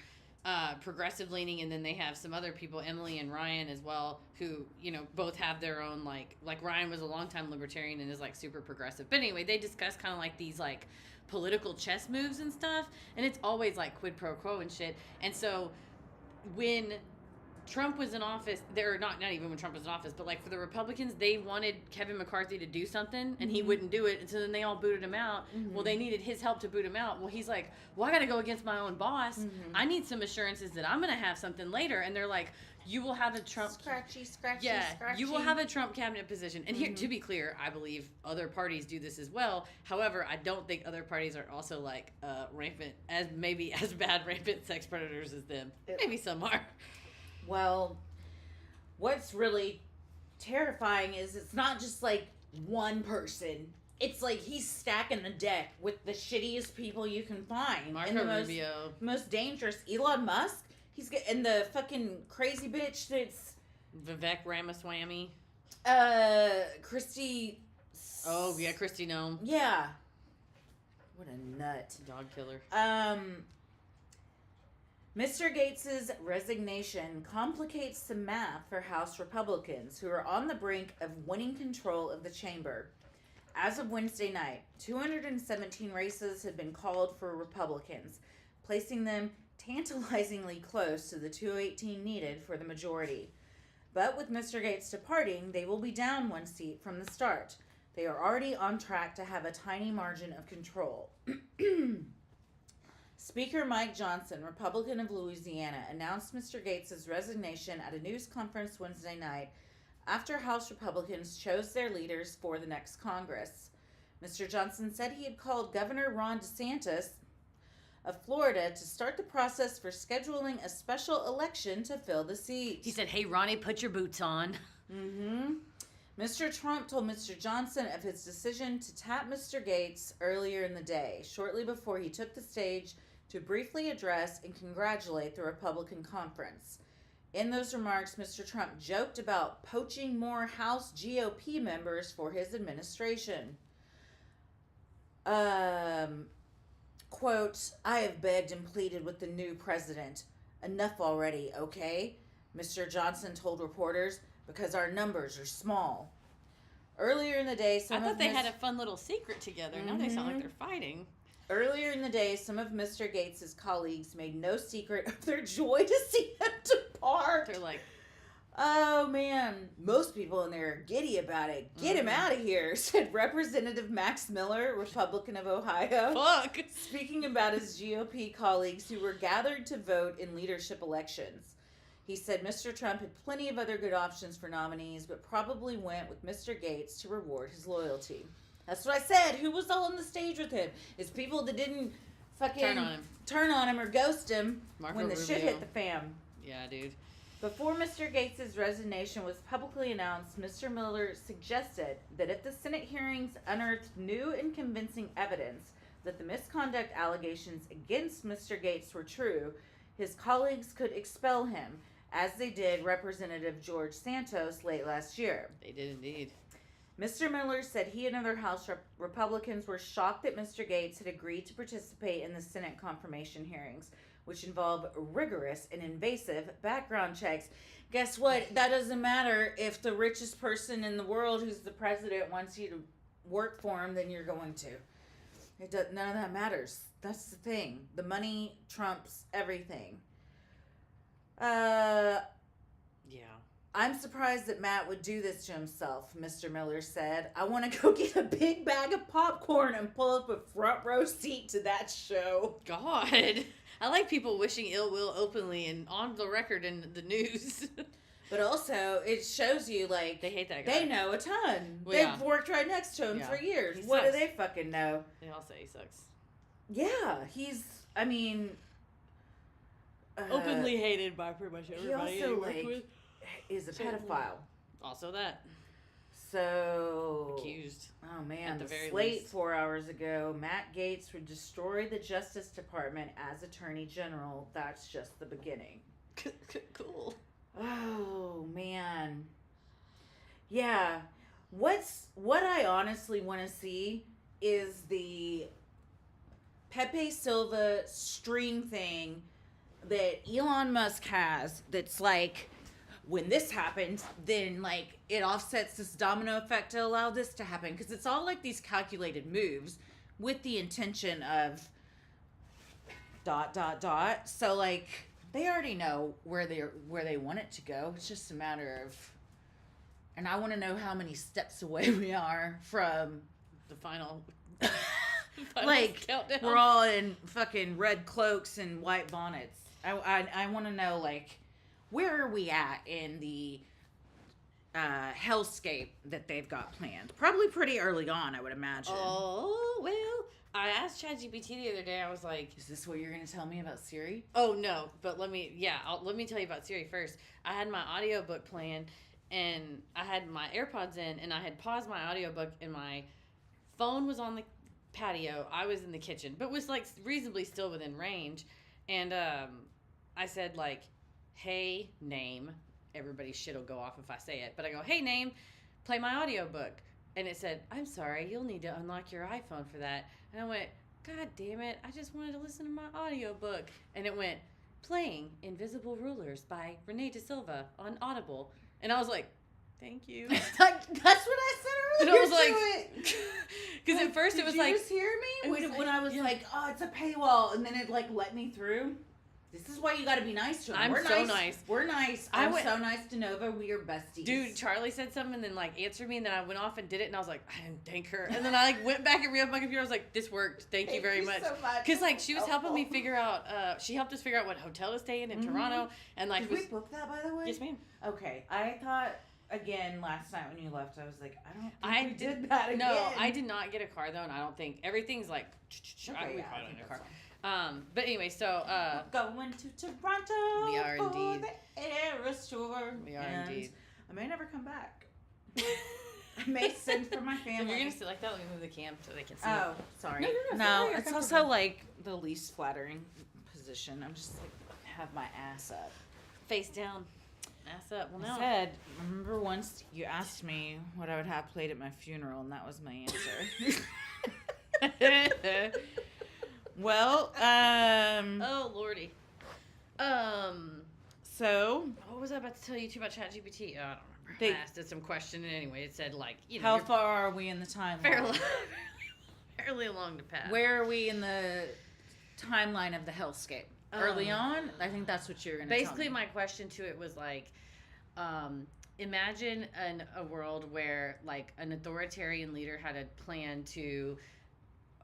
Speaker 1: progressive leaning, and then they have some other people, Emily and Ryan as well, who both have their own like Ryan was a longtime libertarian and is like super progressive. But anyway, they discuss kind of like these like political chess moves and stuff, and it's always like quid pro quo and shit. And so when Trump was in office, not even when Trump was in office, but like for the Republicans, they wanted Kevin McCarthy to do something and he wouldn't do it, and so then they all booted him out. Well, they needed his help to boot him out. Well, he's like, well, I gotta go against my own boss. I need some assurances that I'm gonna have something later. And they're like, you will have a Trump
Speaker 2: Scratchy.
Speaker 1: you will have a Trump cabinet position. And here, to be clear, I believe other parties do this as well. However, I don't think other parties are also like rampant, as bad rampant sex predators as them. Maybe some are.
Speaker 2: Well, what's really terrifying is it's not just like one person. It's like he's stacking the deck with the shittiest people you can find.
Speaker 1: Marco Rubio.
Speaker 2: Most dangerous. Elon Musk. And the fucking crazy bitch that's
Speaker 1: Vivek Ramaswamy.
Speaker 2: Christy.
Speaker 1: Oh, yeah, Kristi Noem.
Speaker 2: Yeah. What a nut.
Speaker 1: Dog killer.
Speaker 2: Mr. Gaetz's resignation complicates the math for House Republicans, who are on the brink of winning control of the chamber. As of Wednesday night, 217 races had been called for Republicans. placing them tantalizingly close to the 218 needed for the majority. But with Mr. Gaetz departing, they will be down 1 seat from the start. They are already on track to have a tiny margin of control. Speaker Mike Johnson, Republican of Louisiana, announced Mr. Gaetz' resignation at a news conference Wednesday night after House Republicans chose their leaders for the next Congress. Mr. Johnson said he had called Governor Ron DeSantis of Florida to start the process for scheduling a special election to fill the seat.
Speaker 1: He said, "Hey, Ronnie, put your boots on."
Speaker 2: Mm-hmm. Mr. Trump told Mr. Johnson of his decision to tap Mr. Gaetz earlier in the day, shortly before he took the stage to briefly address and congratulate the Republican conference. In those remarks, Mr. Trump joked about poaching more House GOP members for his administration. Quote, "I have begged and pleaded with the new president. Enough already, okay?" Mr. Johnson told reporters, "because our numbers are small." Earlier in the day,
Speaker 1: I thought they had a fun little secret together. Now they sound like they're fighting.
Speaker 2: Earlier in the day, some of Mr. Gaetz' colleagues made no secret of their joy to see him depart.
Speaker 1: They're like,
Speaker 2: "Oh, man, most people in there are giddy about it. Get him out of here," said Representative Max Miller, Republican of Ohio,
Speaker 1: fuck.
Speaker 2: speaking about his GOP colleagues who were gathered to vote in leadership elections. He said Mr. Trump had plenty of other good options for nominees, but probably went with Mr. Gaetz to reward his loyalty. That's what I said. Who was all on the stage with him? It's people that didn't fucking turn on him or ghost him when the shit hit the fan.
Speaker 1: Yeah, dude.
Speaker 2: Before Mr. Gaetz' resignation was publicly announced, Mr. Miller suggested that if the Senate hearings unearthed new and convincing evidence that the misconduct allegations against Mr. Gaetz were true, his colleagues could expel him, as they did Representative George Santos late last year.
Speaker 1: They did indeed.
Speaker 2: Mr. Miller said he and other House Republicans were shocked that Mr. Gaetz had agreed to participate in the Senate confirmation hearings, which involve rigorous and invasive background checks. Guess what? That doesn't matter if the richest person in the world who's the president wants you to work for him, then you're going to. None of that matters. That's the thing. The money trumps everything.
Speaker 1: Yeah.
Speaker 2: "I'm surprised that Matt would do this to himself," Mr. Miller said. "I want to go get a big bag of popcorn and pull up a front row seat to that show."
Speaker 1: God. I like people wishing ill will openly and on the record in the news.
Speaker 2: But also, it shows you, like,
Speaker 1: They hate that guy.
Speaker 2: they know a ton.
Speaker 1: Well,
Speaker 2: They've
Speaker 1: yeah.
Speaker 2: worked right next to him
Speaker 1: Yeah.
Speaker 2: for years.
Speaker 1: He
Speaker 2: What do
Speaker 1: sucks.
Speaker 2: they fucking know?
Speaker 1: They all say he sucks.
Speaker 2: Yeah, he's, I mean...
Speaker 1: Openly hated by pretty much everybody
Speaker 2: he also,
Speaker 1: he worked
Speaker 2: like,
Speaker 1: with.
Speaker 2: is a
Speaker 1: Certainly.
Speaker 2: pedophile.
Speaker 1: Also that.
Speaker 2: So...
Speaker 1: Accused.
Speaker 2: Oh, man.
Speaker 1: At the
Speaker 2: The
Speaker 1: very
Speaker 2: slate
Speaker 1: least.
Speaker 2: 4 hours ago, Matt Gaetz would destroy the Justice Department as Attorney General. That's just the beginning.
Speaker 1: Cool.
Speaker 2: Oh, man. Yeah. What I honestly want to see is the Pepe Silva string thing that Elon Musk has that's like, when this happens, then like it offsets this domino effect to allow this to happen. Because it's all like these calculated moves with the intention of ... So like they already know where they want it to go. It's just a matter of... And I want to know how many steps away we are from...
Speaker 1: The final
Speaker 2: like,
Speaker 1: countdown.
Speaker 2: we're all in fucking red cloaks and white bonnets. I want to know, like, where are we at in the hellscape that they've got planned? Probably pretty early on, I would imagine.
Speaker 1: Oh, well, I asked ChatGPT the other day. I was like,
Speaker 2: Is this what you're going to tell me about Siri?
Speaker 1: oh, no. But let me tell you about Siri first. I had my audiobook playing, and I had my AirPods in, and I had paused my audiobook, and my phone was on the patio. I was in the kitchen, but was, like, reasonably still within range. And I said, like, hey, name. Everybody's shit will go off if I say it. But I go, hey, name, play my audiobook. And it said, I'm sorry, you'll need to unlock your iPhone for that. And I went, God damn it, I just wanted to listen to my audiobook. And it went, playing Invisible Rulers by Renee De Silva on Audible. And I was like, thank you.
Speaker 2: That's what I said
Speaker 1: And
Speaker 2: earlier.
Speaker 1: I was like, Because at first it was
Speaker 2: Did you
Speaker 1: like,
Speaker 2: just hear me? When I was like, oh, it's a paywall, and then it like let me through. This is why you got to be nice to them.
Speaker 1: I'm so nice.
Speaker 2: We're nice. I'm so nice to Nova. We are besties.
Speaker 1: Dude, Charlie said something and then like answered me, and then I went off and did it, and I was like, I didn't thank her. And then I like went back and re-upped my computer. I was like, this worked. Thank you very much.
Speaker 2: So much.
Speaker 1: Because like she was helping me figure out. She helped us figure out what hotel to stay in Toronto, and like.
Speaker 2: Did we book that, by the way?
Speaker 1: Yes, ma'am.
Speaker 2: Okay, I thought. Again, last night when you left, I was like, I don't think we did that again.
Speaker 1: No, I did not get a car though, and I don't think everything's like.
Speaker 2: Okay,
Speaker 1: we
Speaker 2: yeah,
Speaker 1: probably don't get a car.
Speaker 2: fine.
Speaker 1: But anyway, so
Speaker 2: going to Toronto.
Speaker 1: We are
Speaker 2: for
Speaker 1: indeed.
Speaker 2: The Eras tour.
Speaker 1: We are
Speaker 2: and
Speaker 1: indeed.
Speaker 2: I may never come back. I may send for my
Speaker 1: If
Speaker 2: family.
Speaker 1: you're gonna sit like that, let me move the cam so they can see.
Speaker 2: Oh, sorry.
Speaker 1: No,
Speaker 2: No,
Speaker 1: you're
Speaker 2: it's
Speaker 1: comfortable.
Speaker 2: also like the least flattering position. I'm just like have my ass up.
Speaker 1: Face down, ass up. Well, no.
Speaker 2: I remember once you asked me what I would have played at my funeral, and that was my answer. Well,
Speaker 1: Oh lordy.
Speaker 2: So
Speaker 1: What was I about to tell you too about ChatGPT? Oh, I don't remember.
Speaker 2: They-
Speaker 1: I asked it some question, and anyway, it said like, you know,
Speaker 2: how
Speaker 1: you're
Speaker 2: far are we in the timeline?
Speaker 1: fairly along the path.
Speaker 2: Where are we in the timeline of the hellscape? Early on? I think that's what you're going to
Speaker 1: Basically,
Speaker 2: tell me.
Speaker 1: my question to it was like, imagine a world where like an authoritarian leader had a plan to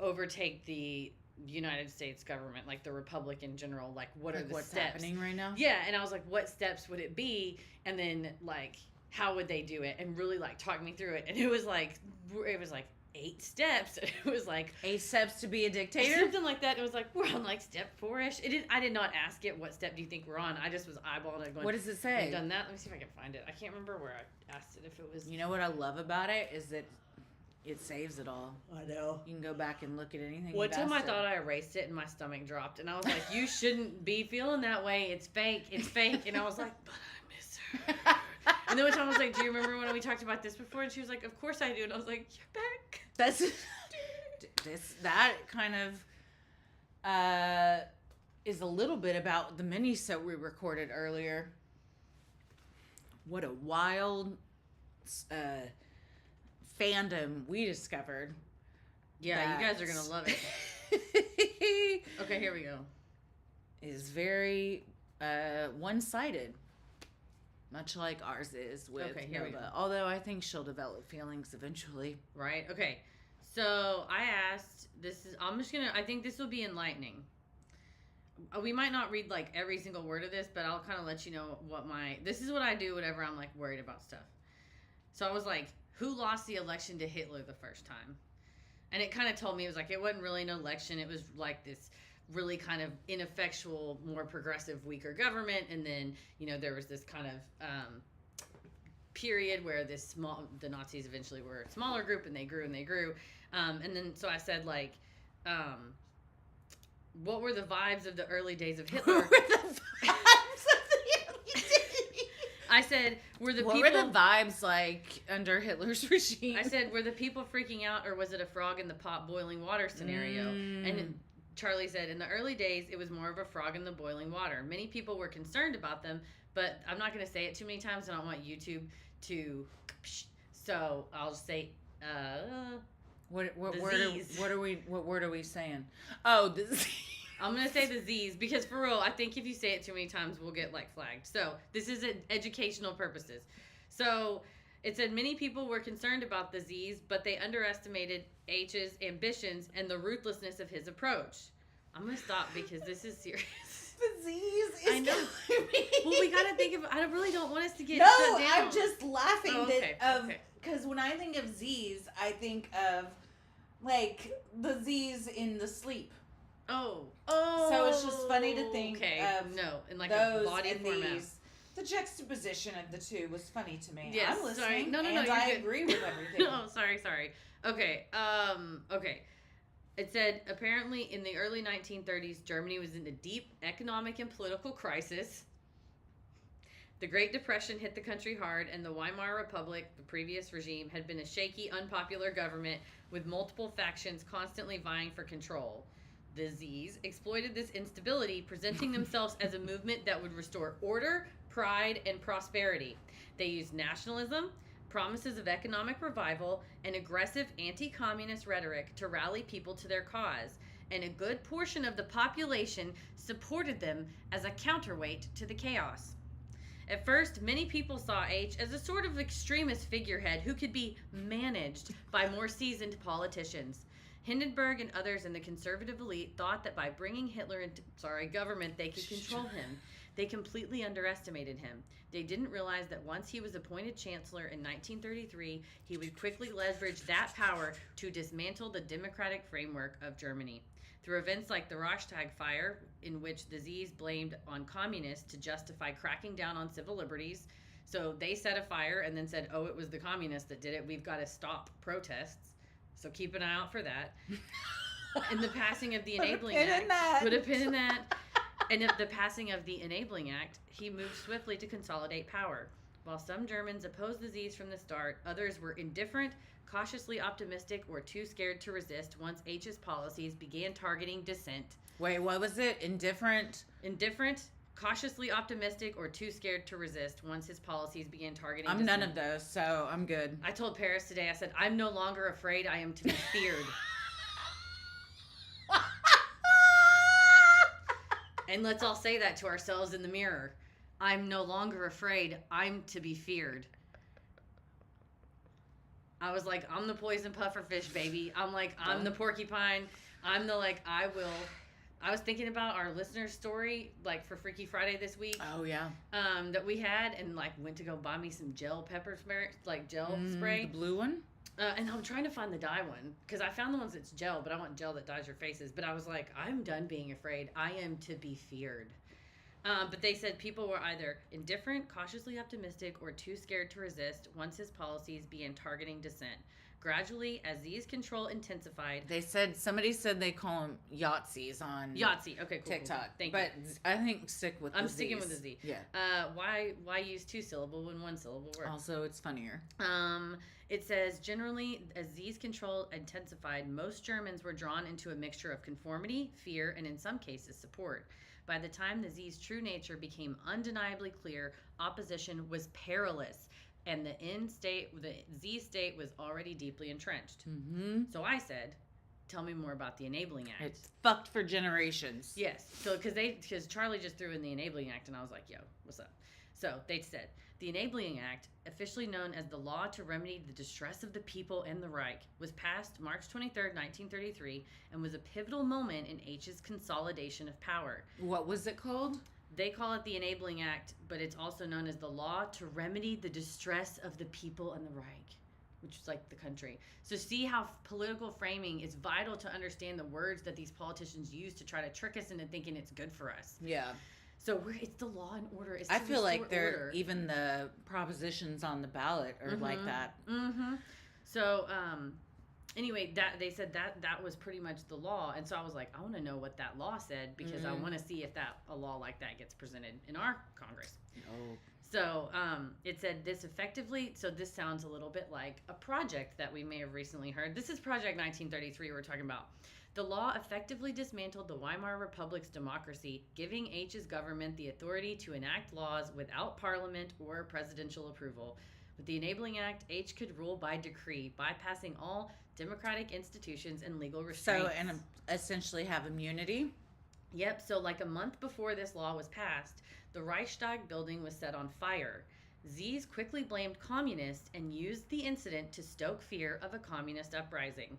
Speaker 1: overtake the United States government, like the republic in general. Like, what are the
Speaker 2: what's
Speaker 1: steps
Speaker 2: happening right now?
Speaker 1: Yeah, and I was like, what steps would it be? And then like, how would they do it? And really like talk me through it. And it was like 8 steps. It was like
Speaker 2: 8 steps to be a dictator?
Speaker 1: something like that. It was like we're on like step 4-ish. I did not ask it what step do you think we're on. I just was eyeballing it going,
Speaker 2: What does it say?
Speaker 1: I've done that. Let me see if I can find it. I can't remember where I asked it. If it was,
Speaker 2: You know what I love about it is that it saves it all.
Speaker 1: I know.
Speaker 2: You can go back and look at anything.
Speaker 1: One
Speaker 2: you've
Speaker 1: time I
Speaker 2: asked it.
Speaker 1: thought I erased it and my stomach dropped, and I was like, "You shouldn't be feeling that way. It's fake. It's fake." And I was like, "But I miss her." And then one time I was like, "Do you remember when we talked about this before?" And she was like, "Of course I do." And I was like, "You're back."
Speaker 2: That's that kind of is a little bit about the mini-sode we recorded earlier. What a wild fandom we discovered.
Speaker 1: Yeah, you guys are gonna love it. Okay, here we go.
Speaker 2: Is very one-sided, much like ours is with
Speaker 1: Okay, here we
Speaker 2: Nova.
Speaker 1: go.
Speaker 2: Although I think she'll develop feelings eventually.
Speaker 1: Right? Okay. So I asked, I think this will be enlightening. We might not read like every single word of this, but I'll kind of let you know this is what I do whenever I'm like worried about stuff. So I was like, who lost the election to Hitler the first time? And it kind of told me, it was like, it wasn't really an election. It was like this really kind of ineffectual, more progressive, weaker government. And then, there was this kind of period where the Nazis eventually were a smaller group, and they grew and they grew. And then, so I said, like, what were the vibes of the early days of Hitler? I said,
Speaker 2: what were the vibes like under Hitler's regime?
Speaker 1: I said, were the people freaking out, or was it a frog in the pot boiling water scenario? And Charlie said, in the early days, it was more of a frog in the boiling water. Many people were concerned about them, but I'm not going to say it too many times. I don't want YouTube to... So I'll just say...
Speaker 2: What word are we saying? Oh, the Z.
Speaker 1: I'm going to say the Z's, because for real, I think if you say it too many times, we'll get like flagged. So this is educational purposes. So it said many people were concerned about the Z's, but they underestimated H's ambitions and the ruthlessness of his approach. I'm going to stop because this is serious.
Speaker 2: The Z's is
Speaker 1: I know. Well, we got to think of, I really don't want us to get
Speaker 2: No,
Speaker 1: shut down.
Speaker 2: I'm just laughing
Speaker 1: okay.
Speaker 2: because when I think of Z's, I think of like the Z's in the sleep.
Speaker 1: Oh.
Speaker 2: So it's just funny to think of
Speaker 1: in like
Speaker 2: those
Speaker 1: a body
Speaker 2: and
Speaker 1: format.
Speaker 2: these. The juxtaposition of the two was funny to me.
Speaker 1: Yes,
Speaker 2: I'm listening,
Speaker 1: sorry. No,
Speaker 2: and
Speaker 1: you're
Speaker 2: I
Speaker 1: good.
Speaker 2: agree with everything.
Speaker 1: No, sorry. Okay, okay. It said, apparently in the early 1930s, Germany was in a deep economic and political crisis. The Great Depression hit the country hard, and the Weimar Republic, the previous regime, had been a shaky, unpopular government with multiple factions constantly vying for control. The Z's exploited this instability, presenting themselves as a movement that would restore order, pride, and prosperity. They used nationalism, promises of economic revival, and aggressive anti-communist rhetoric to rally people to their cause, and a good portion of the population supported them as a counterweight to the chaos. At first, many people saw H as a sort of extremist figurehead who could be managed by more seasoned politicians. Hindenburg and others in the conservative elite thought that by bringing Hitler into government, they could control him. They completely underestimated him. They didn't realize that once he was appointed chancellor in 1933, he would quickly leverage that power to dismantle the democratic framework of Germany. Through events like the Reichstag fire, in which the Z's blamed on communists to justify cracking down on civil liberties. So they set a fire and then said, oh, it was the communists that did it. We've got to stop protests. So keep an eye out for that. In the passing of the Enabling Act. Put a pin in that. And at the passing of the Enabling Act, he moved swiftly to consolidate power. While some Germans opposed the Z's from the start, others were indifferent, cautiously optimistic, or too scared to resist once H's policies began targeting dissent.
Speaker 2: Wait, what was it? Indifferent,
Speaker 1: cautiously optimistic, or too scared to resist once his policies began targeting
Speaker 2: I'm
Speaker 1: dissent.
Speaker 2: none of those, so I'm good.
Speaker 1: I told Paris today, I said, I'm no longer afraid, I am to be feared. And let's all say that to ourselves in the mirror. I'm no longer afraid, I'm to be feared. I was like, I'm the poison pufferfish, baby. I'm like, I'm the porcupine. I'm the, like, I was thinking about our listener's story, like, for Freaky Friday this week.
Speaker 2: Oh, yeah.
Speaker 1: That we had, and, like, went to go buy me some gel pepper spray, like, gel spray.
Speaker 2: The blue one?
Speaker 1: And I'm trying to find the dye one, because I found the ones that's gel, but I want gel that dyes your faces. But I was like, I'm done being afraid. I am to be feared. But they said people were either indifferent, cautiously optimistic, or too scared to resist once his policies began targeting dissent. Gradually, as Z's control intensified...
Speaker 2: Somebody said they call them Yahtzees on
Speaker 1: Yahtzee. Okay, cool.
Speaker 2: TikTok.
Speaker 1: Cool. Thank
Speaker 2: but
Speaker 1: you.
Speaker 2: I think stick with
Speaker 1: I'm
Speaker 2: the
Speaker 1: sticking
Speaker 2: Z's.
Speaker 1: with the Z.
Speaker 2: Yeah.
Speaker 1: Why use two syllable when one syllable works?
Speaker 2: Also, it's funnier.
Speaker 1: It says, generally, as Z's control intensified, most Germans were drawn into a mixture of conformity, fear, and in some cases, support. By the time the Z's true nature became undeniably clear, opposition was perilous, and the Z state was already deeply entrenched.
Speaker 2: Mm-hmm.
Speaker 1: So I said, tell me more about the Enabling Act.
Speaker 2: It's fucked for generations.
Speaker 1: Yes. So because Charlie just threw in the Enabling Act, and I was like, yo, what's up? So they said, the Enabling Act, officially known as the Law to Remedy the Distress of the People and the Reich, was passed March 23rd, 1933, and was a pivotal moment in H's consolidation of power.
Speaker 2: What was it called?
Speaker 1: They call it the Enabling Act, but it's also known as the Law to Remedy the Distress of the People and the Reich, which is like the country. So see how political framing is vital to understand the words that these politicians use to try to trick us into thinking it's good for us.
Speaker 2: Yeah.
Speaker 1: So it's the law and order. It's
Speaker 2: I feel like
Speaker 1: order.
Speaker 2: even the propositions on the ballot are like that.
Speaker 1: Mm-hmm. So anyway, that they said that was pretty much the law, and so I was like, I want to know what that law said because I want to see if a law like that gets presented in our Congress.
Speaker 2: Oh.
Speaker 1: So it said this effectively. So this sounds a little bit like a project that we may have recently heard. This is Project 1933 we're talking about. The law effectively dismantled the Weimar Republic's democracy, giving H's government the authority to enact laws without parliament or presidential approval. With the Enabling Act, H could rule by decree, bypassing all democratic institutions and legal restraints.
Speaker 2: So, and essentially have immunity?
Speaker 1: Yep, so like a month before this law was passed, the Reichstag building was set on fire. Z's quickly blamed communists and used the incident to stoke fear of a communist uprising.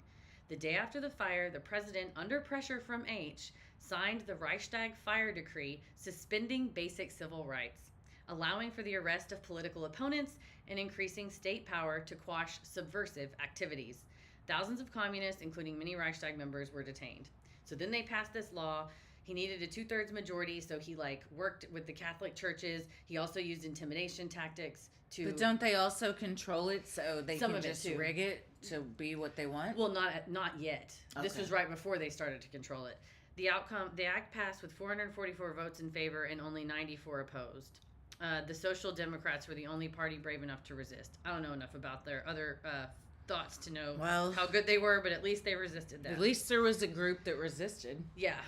Speaker 1: The day after the fire, the president, under pressure from H, signed the Reichstag fire decree suspending basic civil rights, allowing for the arrest of political opponents and increasing state power to quash subversive activities. Thousands of communists, including many Reichstag members, were detained. So then they passed this law. He needed a 2/3 majority, so he worked with the Catholic churches. He also used intimidation tactics to...
Speaker 2: But don't they also control it so they
Speaker 1: Some
Speaker 2: can
Speaker 1: of it
Speaker 2: just
Speaker 1: too.
Speaker 2: rig it to be what they want?
Speaker 1: Well, not yet. This
Speaker 2: Okay.
Speaker 1: was right before they started to control it. The act passed with 444 votes in favor and only 94 opposed. The Social Democrats were the only party brave enough to resist. I don't know enough about their other thoughts to know how good they were, but at least they resisted that.
Speaker 2: At least there was a group that resisted.
Speaker 1: Yeah.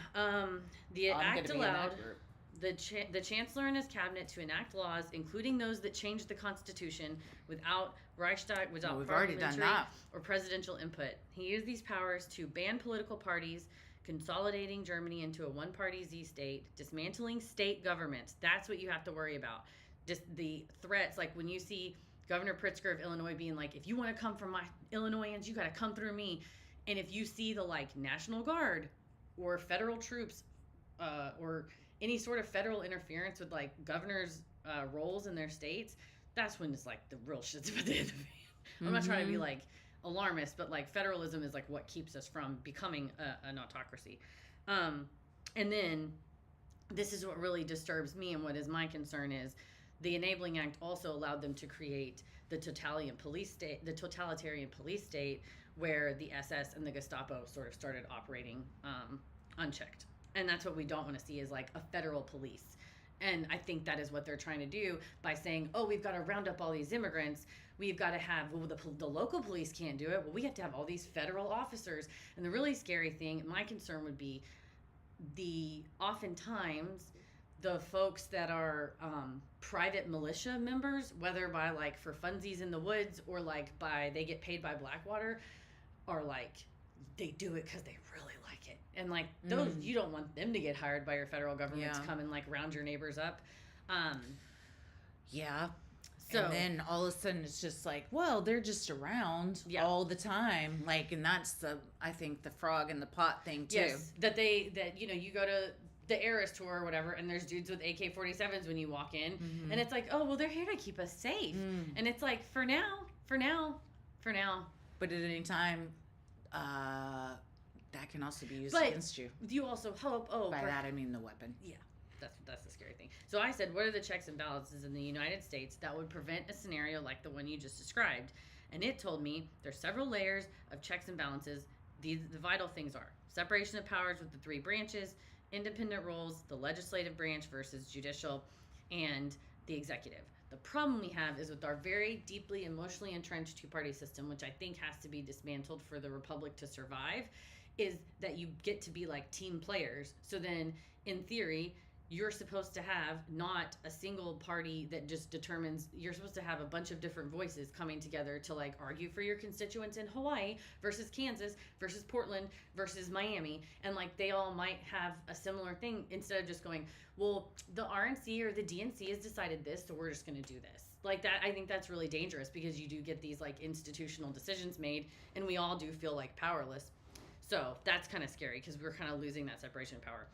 Speaker 1: The act allowed the chancellor and his cabinet to enact laws, including those that change the Constitution, without Reichstag, without
Speaker 2: we've already done
Speaker 1: parliamentary
Speaker 2: that.
Speaker 1: or presidential input. He used these powers to ban political parties, consolidating Germany into a one-party Z state, dismantling state governments. That's what you have to worry about. Just the threats, like when you see Governor Pritzker of Illinois being like, if you want to come from my Illinoisans, you got to come through me. And if you see the like National Guard or federal troops or any sort of federal interference with like governors' roles in their states, that's when it's like the real shit's about to hit the fan. I'm not trying to be like alarmist, but like federalism is like what keeps us from becoming an autocracy. And then this is what really disturbs me, and what is my concern is the Enabling Act also allowed them to create the totalitarian police state, where the SS and the Gestapo sort of started operating unchecked. And that's what we don't want to see, is like a federal police. And I think that is what they're trying to do by saying, oh, we've got to round up all these immigrants. We've got to have, well, the local police can't do it. Well, we have to have all these federal officers. And the really scary thing, my concern would be oftentimes the folks that are private militia members, whether by like for funsies in the woods or like by they get paid by Blackwater, are like they do it because they really like it. And like those, you don't want them to get hired by your federal government to come and like round your neighbors up.
Speaker 2: Yeah.
Speaker 1: So
Speaker 2: and then all of a sudden it's just like, well, they're just around all the time. Like, and that's I think the frog in the pot thing too.
Speaker 1: Yes, that you know, you go to the Eras tour or whatever, and there's dudes with AK-47s when you walk in, and it's like, oh, well, they're here to keep us safe. And it's like, for now.
Speaker 2: But at any time, that can also be used against you.
Speaker 1: You also hope,
Speaker 2: By that I mean the weapon.
Speaker 1: Yeah, that's the scary thing. So I said, what are the checks and balances in the United States that would prevent a scenario like the one you just described? And it told me there's several layers of checks and balances. The vital things are separation of powers with the three branches, independent roles, the legislative branch versus judicial, and the executive. The problem we have is with our very deeply emotionally entrenched two-party system, which I think has to be dismantled for the republic to survive, is that you get to be like team players. So then, in theory, you're supposed to have not a single party that just determines. You're supposed to have a bunch of different voices coming together to like argue for your constituents in Hawaii versus Kansas versus Portland versus Miami, and like they all might have a similar thing, instead of just going, well, the RNC or the DNC has decided this, so we're just going to do this. Like that, I think that's really dangerous, because you do get these like institutional decisions made, and we all do feel like powerless. So that's kind of scary, because we're kind of losing that separation of power.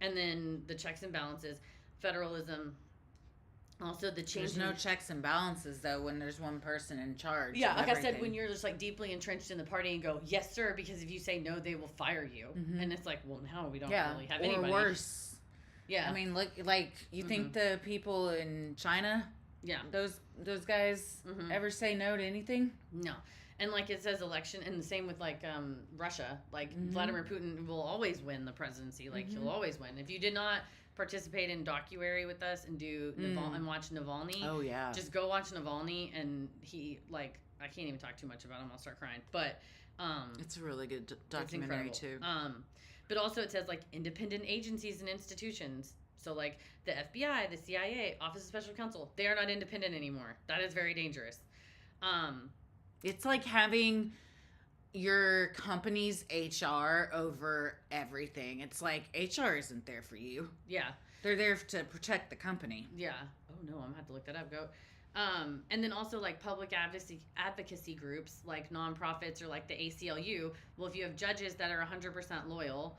Speaker 1: And then the checks and balances, federalism, also the change.
Speaker 2: There's no checks and balances, though, when there's one person in charge.
Speaker 1: Yeah, like everything. I said, when you're just like deeply entrenched in the party and go, yes, sir, because if you say no, they will fire you. And it's like, well, now we don't really have anybody.
Speaker 2: Or worse. Yeah. I mean, look, like, you think the people in China, those guys ever say no to anything?
Speaker 1: No. And like it says election, and the same with like Russia. Like Vladimir Putin will always win the presidency. Like he'll always win. If you did not participate in documentary with us and do and watch Navalny, just go watch Navalny. And he like, I can't even talk too much about him. I'll start crying. But
Speaker 2: it's a really good documentary too.
Speaker 1: But also it says like independent agencies and institutions. So like the FBI, the CIA, Office of Special Counsel, they are not independent anymore. That is very dangerous.
Speaker 2: It's like having your company's HR over everything. It's like HR isn't there for you.
Speaker 1: Yeah.
Speaker 2: They're there to protect the company.
Speaker 1: Yeah. Oh no, I'm gonna have to look that up. Go. And then also like public advocacy groups like nonprofits or like the ACLU. Well, if you have judges that are 100% loyal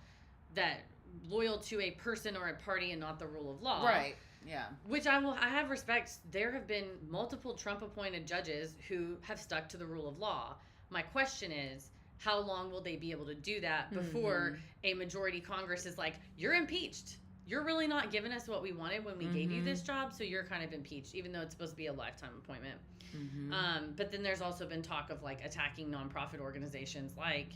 Speaker 1: to a person or a party and not the rule of law.
Speaker 2: Right. Yeah.
Speaker 1: Which I have respect. There have been multiple Trump-appointed judges who have stuck to the rule of law. My question is, how long will they be able to do that before a majority Congress is like, you're impeached. You're really not giving us what we wanted when we gave you this job, so you're kind of impeached, even though it's supposed to be a lifetime appointment. But then there's also been talk of like attacking nonprofit organizations like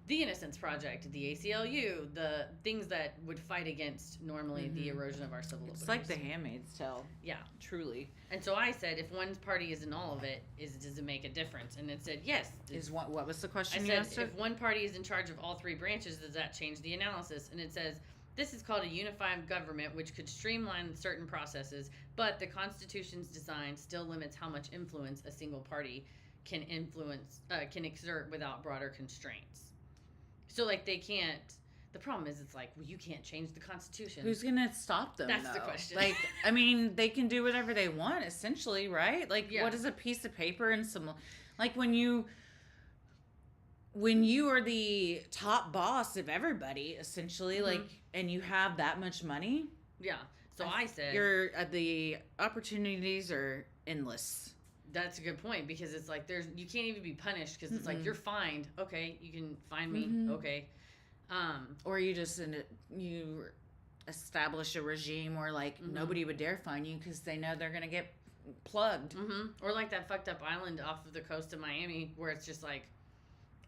Speaker 1: the Innocence Project, the ACLU, the things that would fight against normally the erosion of our civil liberties.
Speaker 2: It's like the Handmaid's Tale.
Speaker 1: Yeah.
Speaker 2: Truly.
Speaker 1: And so I said, if one party is in all of it, does it make a difference? And it said, yes.
Speaker 2: What was the question
Speaker 1: I
Speaker 2: you
Speaker 1: said,
Speaker 2: asked her?
Speaker 1: if one party is in charge of all three branches, does that change the analysis? And it says, This is called a unified government, which could streamline certain processes, but the Constitution's design still limits how much influence a single party can exert without broader constraints. So, like, they can't. The problem is, it's like, well, you can't change the Constitution.
Speaker 2: Who's gonna stop them?
Speaker 1: That's
Speaker 2: though?
Speaker 1: the question.
Speaker 2: Like, I mean, they can do whatever they want, essentially, right? Like,
Speaker 1: Yeah.
Speaker 2: what is a piece of paper and some, like, when you are the top boss of everybody, essentially, like, and you have that much money.
Speaker 1: Yeah. So I said,
Speaker 2: the opportunities are endless.
Speaker 1: that's a good point, because it's like you can't even be punished, because it's like you're fined. Okay, you can fine me. Okay.
Speaker 2: Or you just you establish a regime where like nobody would dare fine you because they know they're gonna get plugged.
Speaker 1: Or like that fucked up island off of the coast of Miami, where it's just like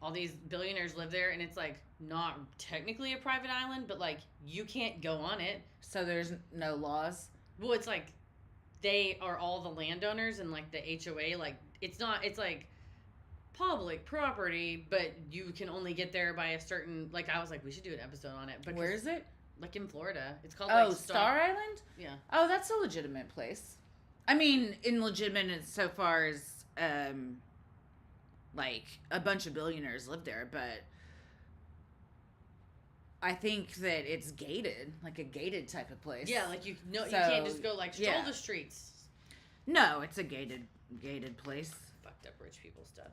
Speaker 1: all these billionaires live there, and it's like not technically a private island, but like you can't go on it.
Speaker 2: So there's no laws.
Speaker 1: Well, it's like they are all the landowners, and like the HOA, like it's like public property, but you can only get there by a certain, like, I was like, we should do an episode on it. But
Speaker 2: where is it?
Speaker 1: Like in Florida. It's called
Speaker 2: Star Island?
Speaker 1: Yeah.
Speaker 2: Oh, that's a legitimate place. I mean, illegitimate so far as like a bunch of billionaires live there, but I think that it's gated, like a gated type of place.
Speaker 1: Yeah, like you can't just go like stroll the streets.
Speaker 2: No, it's a gated place.
Speaker 1: Fucked up rich people stuff.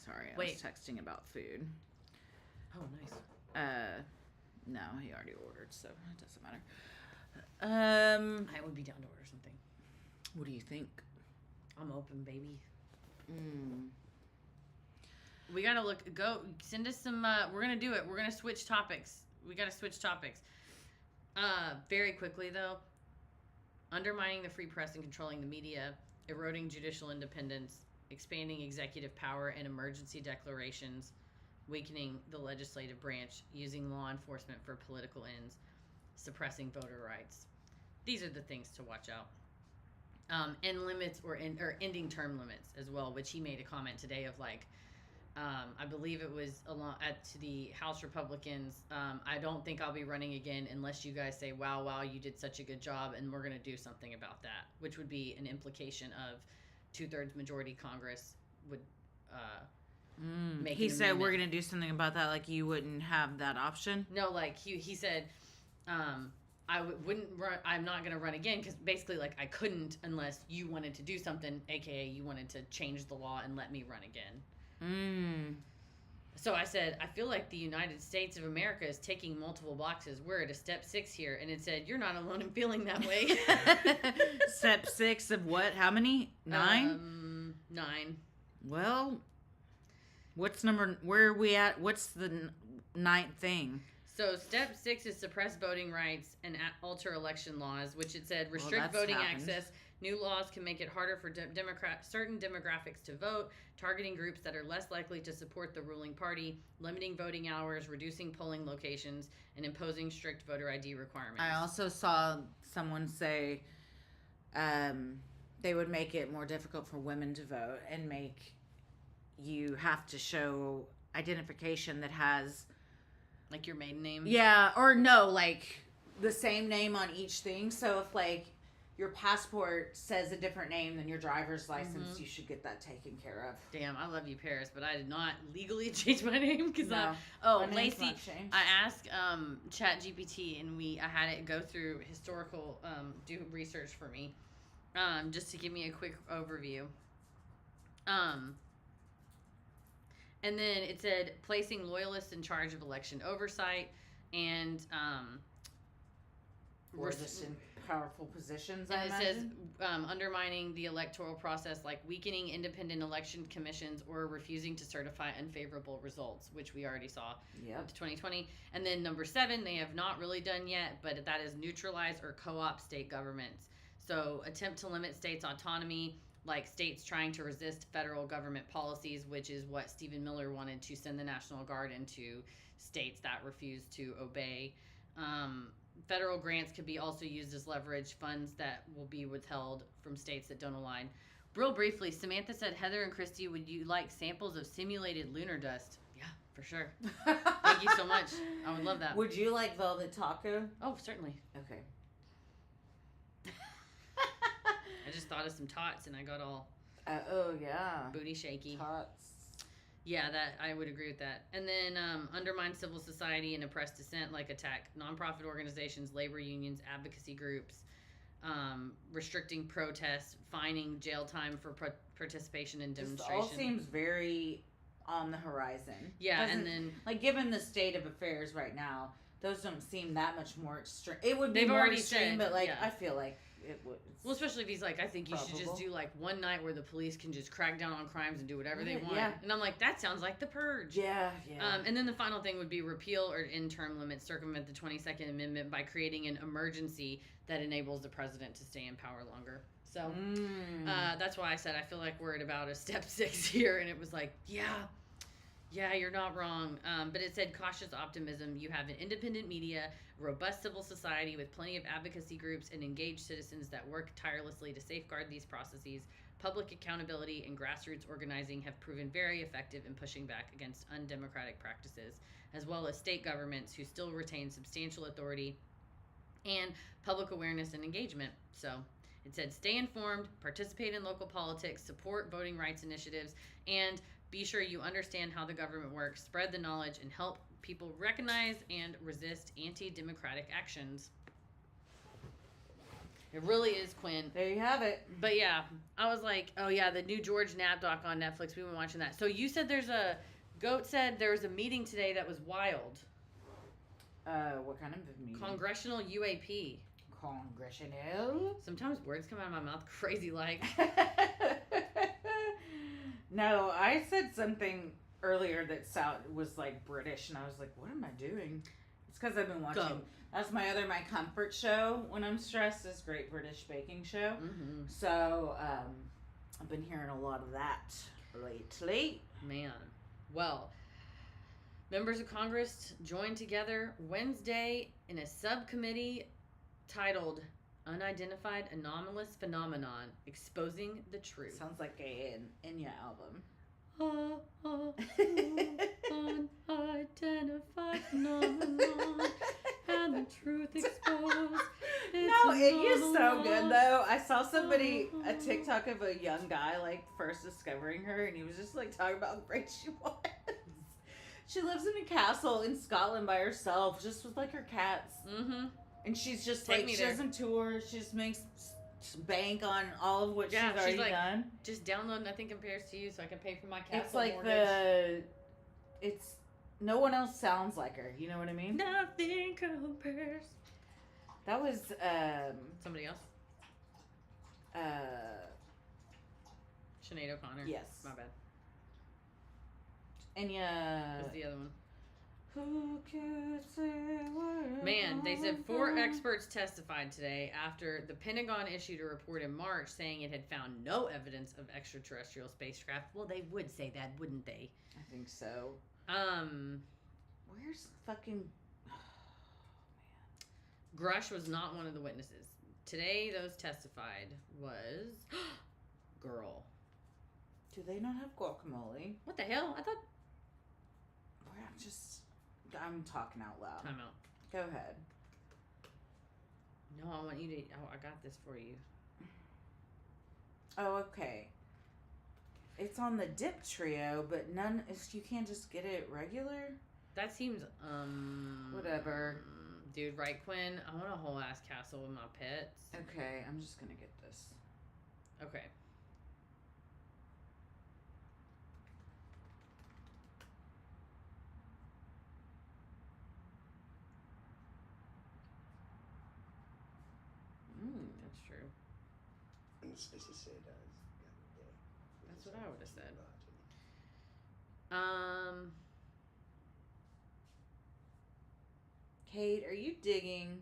Speaker 2: Sorry, I was texting about food.
Speaker 1: Oh, nice.
Speaker 2: No, he already ordered, so it doesn't matter.
Speaker 1: I would be down to order something.
Speaker 2: What do you think?
Speaker 1: I'm open, baby. We gotta send us some, we're gonna do it. We're gonna switch topics. We gotta switch topics. Very quickly though, undermining the free press and controlling the media, eroding judicial independence, expanding executive power and emergency declarations, weakening the legislative branch, using law enforcement for political ends, suppressing voter rights. These are the things to watch out. And limits or ending term limits as well, which he made a comment today of like, I believe it was to the House Republicans. I don't think I'll be running again unless you guys say, wow, you did such a good job, and we're going to do something about that, which would be an implication of 2/3 majority Congress would make.
Speaker 2: He said we're going to do something about that, like you wouldn't have that option.
Speaker 1: No, like he said, I wouldn't run. I'm not going to run again because basically, like, I couldn't unless you wanted to do something, aka you wanted to change the law and let me run again. So I said, I feel like the United States of America is ticking multiple boxes. We're at a step 6 here. And it said, you're not alone in feeling that way.
Speaker 2: Step 6 of what? How many? 9?
Speaker 1: 9.
Speaker 2: Well, where are we at? What's the 9th thing?
Speaker 1: So step 6 is suppress voting rights and alter election laws, which it said restrict voting access. New laws can make it harder for certain demographics to vote, targeting groups that are less likely to support the ruling party, limiting voting hours, reducing polling locations, and imposing strict voter ID requirements.
Speaker 2: I also saw someone say they would make it more difficult for women to vote and make you have to show identification that has...
Speaker 1: Like your maiden name?
Speaker 2: Yeah, or no, like the same name on each thing. So if like your passport says a different name than your driver's license, you should get that taken care of.
Speaker 1: Damn, I love you, Paris, but I did not legally change my name because Lacey, I asked ChatGPT and I had it go through historical, do research for me, just to give me a quick overview. And then it said placing loyalists in charge of election oversight and
Speaker 2: or just in powerful positions.
Speaker 1: And it says undermining the electoral process, like weakening independent election commissions or refusing to certify unfavorable results, which we already saw with 2020. And then number 7, they have not really done yet, but that is neutralize or co-op state governments. So attempt to limit states' autonomy, like states trying to resist federal government policies, which is what Stephen Miller wanted, to send the National Guard into states that refuse to obey. Federal grants could be also used as leverage, funds that will be withheld from states that don't align Real briefly, Samantha said, Heather and Christy, would you like samples of simulated lunar dust? Yeah, for sure. Thank you so much. I would love that.
Speaker 4: Would you like velvet taco?
Speaker 1: Oh, certainly.
Speaker 4: Okay.
Speaker 1: I just thought of some tots and I got all
Speaker 4: Oh yeah.
Speaker 1: booty shaky.
Speaker 4: Tots.
Speaker 1: Yeah, that I would agree with that. And then undermine civil society and oppress dissent, like attack nonprofit organizations, labor unions, advocacy groups, restricting protests, fining jail time for participation in
Speaker 4: This
Speaker 1: demonstration.
Speaker 4: all seems very on the horizon.
Speaker 1: Yeah,
Speaker 4: Doesn't-
Speaker 1: and then
Speaker 4: like given the state of affairs right now, those don't seem that much more extreme. It would be
Speaker 1: They've
Speaker 4: more
Speaker 1: already
Speaker 4: extreme,
Speaker 1: said,
Speaker 4: but like
Speaker 1: yeah.
Speaker 4: I feel like it would.
Speaker 1: well, especially if he's like, I think you should just
Speaker 4: Probable.
Speaker 1: do like one night where the police can just crack down on crimes and do whatever they
Speaker 4: Yeah,
Speaker 1: want.
Speaker 4: yeah.
Speaker 1: And I'm like, that sounds like the purge.
Speaker 4: Yeah, yeah.
Speaker 1: And then the final thing would be repeal or end term limits, circumvent the 22nd Amendment by creating an emergency that enables the president to stay in power longer. So that's why I said I feel like we're at about a step 6 here. And it was like, yeah, you're not wrong. But it said cautious optimism. You have an independent media, robust civil society with plenty of advocacy groups and engaged citizens that work tirelessly to safeguard these processes. Public accountability and grassroots organizing have proven very effective in pushing back against undemocratic practices, as well as state governments who still retain substantial authority and public awareness and engagement. So it said stay informed, participate in local politics, support voting rights initiatives, and be sure you understand how the government works, spread the knowledge, and help people recognize and resist anti-democratic actions. It really is, Quinn.
Speaker 4: There you have it.
Speaker 1: But yeah, I was like, oh yeah, the new George Knapp doc on Netflix. We've been watching that. So you said Goat said there was a meeting today that was wild.
Speaker 4: What kind of meeting?
Speaker 1: Congressional UAP.
Speaker 4: Congressional?
Speaker 1: Sometimes words come out of my mouth crazy like.
Speaker 4: No, I said something earlier that was like British, and I was like, what am I doing? It's because I've been watching.
Speaker 1: Go.
Speaker 4: That's my comfort show when I'm stressed is Great British Baking Show.
Speaker 1: Mm-hmm.
Speaker 4: So, I've been hearing a lot of that lately.
Speaker 1: Man. Well, members of Congress joined together Wednesday in a subcommittee titled Unidentified Anomalous Phenomenon Exposing the Truth.
Speaker 4: Sounds like an Enya album.
Speaker 1: Unidentified phenomenon and the truth exposed.
Speaker 4: No, Enya's so good though. I saw a TikTok of a young guy like first discovering her, and he was just like talking about how great she was. She lives in a castle in Scotland by herself, just with like her cats.
Speaker 1: Mm-hmm.
Speaker 4: And she's just
Speaker 1: Take
Speaker 4: like,
Speaker 1: me
Speaker 4: she
Speaker 1: there.
Speaker 4: doesn't tour. She just makes bank on all of what
Speaker 1: Yeah,
Speaker 4: she's already
Speaker 1: like,
Speaker 4: done.
Speaker 1: Just download Nothing Compares to You so I can pay for my castle
Speaker 4: It's like
Speaker 1: mortgage.
Speaker 4: no one else sounds like her. You know what I mean?
Speaker 1: Nothing compares.
Speaker 4: That was,
Speaker 1: Somebody else? Sinead O'Connor.
Speaker 4: yes.
Speaker 1: My bad.
Speaker 4: Enya.
Speaker 1: Who's the other one?
Speaker 4: Who could say a word
Speaker 1: Man, they said
Speaker 4: of
Speaker 1: 4
Speaker 4: love?
Speaker 1: experts testified today after the Pentagon issued a report in March saying it had found no evidence of extraterrestrial spacecraft. Well, they would say that, wouldn't they?
Speaker 4: I think so.
Speaker 1: Um,
Speaker 4: Where's fucking...
Speaker 1: Grush was not one of the witnesses. Today, those testified was... Girl.
Speaker 4: Do they not have guacamole?
Speaker 1: What the hell? I thought...
Speaker 4: I'm talking out loud.
Speaker 1: Time out.
Speaker 4: Go ahead.
Speaker 1: No, I want you to... Oh, I got this for you.
Speaker 4: Oh, okay. It's on the dip trio, but you can't just get it regular?
Speaker 1: That seems,
Speaker 4: Whatever.
Speaker 1: Dude, right, Quinn? I want a whole ass castle with my pets.
Speaker 4: Okay, I'm just gonna get this.
Speaker 1: Okay. That's true. That's what I would have said.
Speaker 4: Kate, are you digging?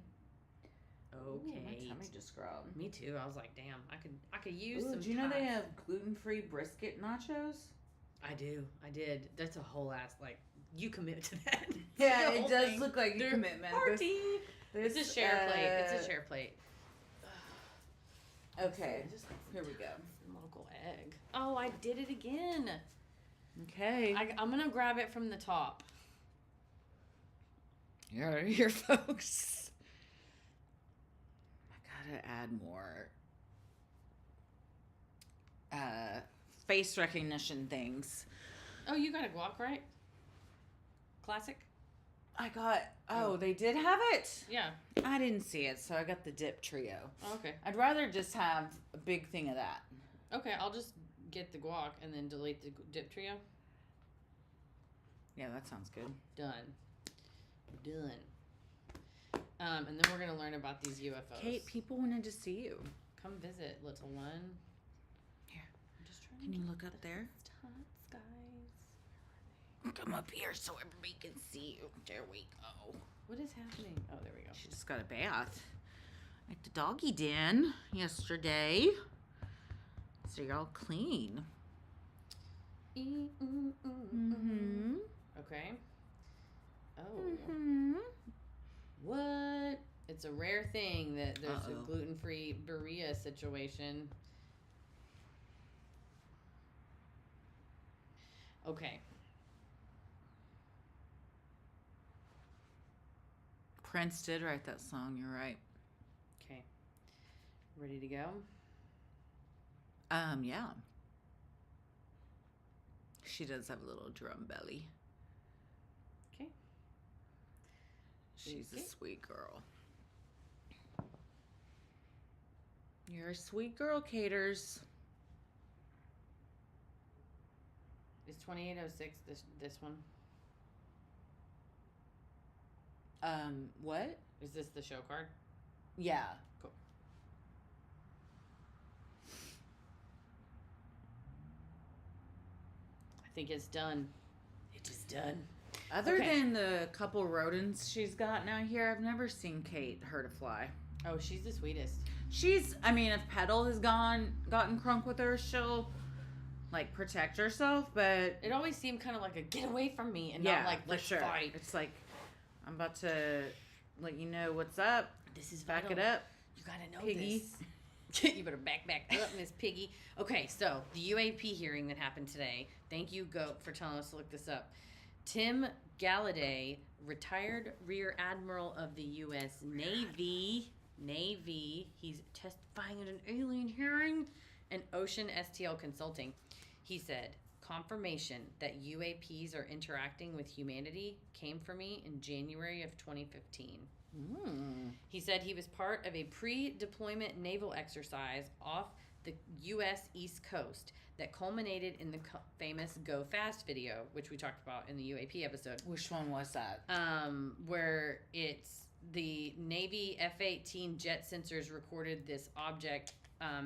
Speaker 4: Ooh,
Speaker 1: Okay.
Speaker 4: my tummy just growled.
Speaker 1: Me too. I was like, damn, I could use
Speaker 4: Ooh,
Speaker 1: some.
Speaker 4: do you know they
Speaker 1: tots.
Speaker 4: have gluten-free brisket nachos?
Speaker 1: I do. I did. That's a whole ass like you commit to that.
Speaker 4: Yeah,
Speaker 1: The
Speaker 4: it
Speaker 1: whole
Speaker 4: does
Speaker 1: thing.
Speaker 4: look like a
Speaker 1: They're
Speaker 4: commitment.
Speaker 1: Party. It's a share plate. It's a
Speaker 4: uh,
Speaker 1: share plate.
Speaker 4: Okay, here we go.
Speaker 1: Local egg. Oh, I did it again.
Speaker 4: Okay.
Speaker 1: I'm gonna grab it from the top.
Speaker 4: Here, folks. I gotta add more face recognition things.
Speaker 1: Oh, you got a guac, right? Classic?
Speaker 4: I got. Oh, they did have it?
Speaker 1: Yeah.
Speaker 4: I didn't see it, so I got the dip trio.
Speaker 1: Oh, okay.
Speaker 4: I'd rather just have a big thing of that.
Speaker 1: Okay, I'll just get the guac and then delete the dip trio.
Speaker 4: Yeah, that sounds good.
Speaker 1: Done. And then we're gonna learn about these UFOs.
Speaker 4: Kate, people wanted to see you.
Speaker 1: Come visit, little one.
Speaker 4: Here.
Speaker 1: I'm just trying
Speaker 4: Can
Speaker 1: to
Speaker 4: you
Speaker 1: get
Speaker 4: look up there?
Speaker 1: tots, guys.
Speaker 4: Come up here so everybody can see you. There we go.
Speaker 1: What is happening? Oh, there we go.
Speaker 4: She just got a bath at the doggy den yesterday. So you're all clean. Mm-hmm.
Speaker 1: Okay. Oh.
Speaker 4: Mm-hmm.
Speaker 1: What? It's a rare thing that there's
Speaker 4: Uh-oh.
Speaker 1: a gluten-free Berea situation. Okay.
Speaker 4: Prince did write that song, you're right.
Speaker 1: Okay. Ready to go?
Speaker 4: Yeah. She does have a little drum belly.
Speaker 1: Okay.
Speaker 4: She's
Speaker 1: Okay.
Speaker 4: a sweet girl. You're a sweet girl, Caters.
Speaker 1: Is 2806 this one?
Speaker 4: What?
Speaker 1: Is this the show card?
Speaker 4: Yeah.
Speaker 1: Cool. I think it's done. It is done.
Speaker 4: Other
Speaker 1: Okay.
Speaker 4: than the couple rodents she's got now here, I've never seen Kate hurt a fly.
Speaker 1: Oh, she's the sweetest.
Speaker 4: I mean, if Petal has gotten crunk with her, she'll, like, protect herself, but...
Speaker 1: It always seemed kind of like a get away from me and
Speaker 4: yeah,
Speaker 1: not like,
Speaker 4: for
Speaker 1: let's
Speaker 4: sure.
Speaker 1: fight.
Speaker 4: It's like, I'm about to let you know what's up.
Speaker 1: This is
Speaker 4: Back
Speaker 1: vital.
Speaker 4: it up.
Speaker 1: You gotta know
Speaker 4: Piggy.
Speaker 1: this. You better back up, Miss Piggy. Okay, so the UAP hearing that happened today. Thank you, Goat, for telling us to look this up. Tim Galladay, retired Rear Admiral of the U.S. Navy. He's testifying at an alien hearing and Ocean STL Consulting. He said, confirmation that UAPs are interacting with humanity came for me in January of 2015. He said he was part of a pre-deployment naval exercise off the U.S. East Coast that culminated in the famous Go Fast video, which we talked about in the UAP episode.
Speaker 4: Which one was that?
Speaker 1: Where it's the Navy F-18 jet sensors recorded this object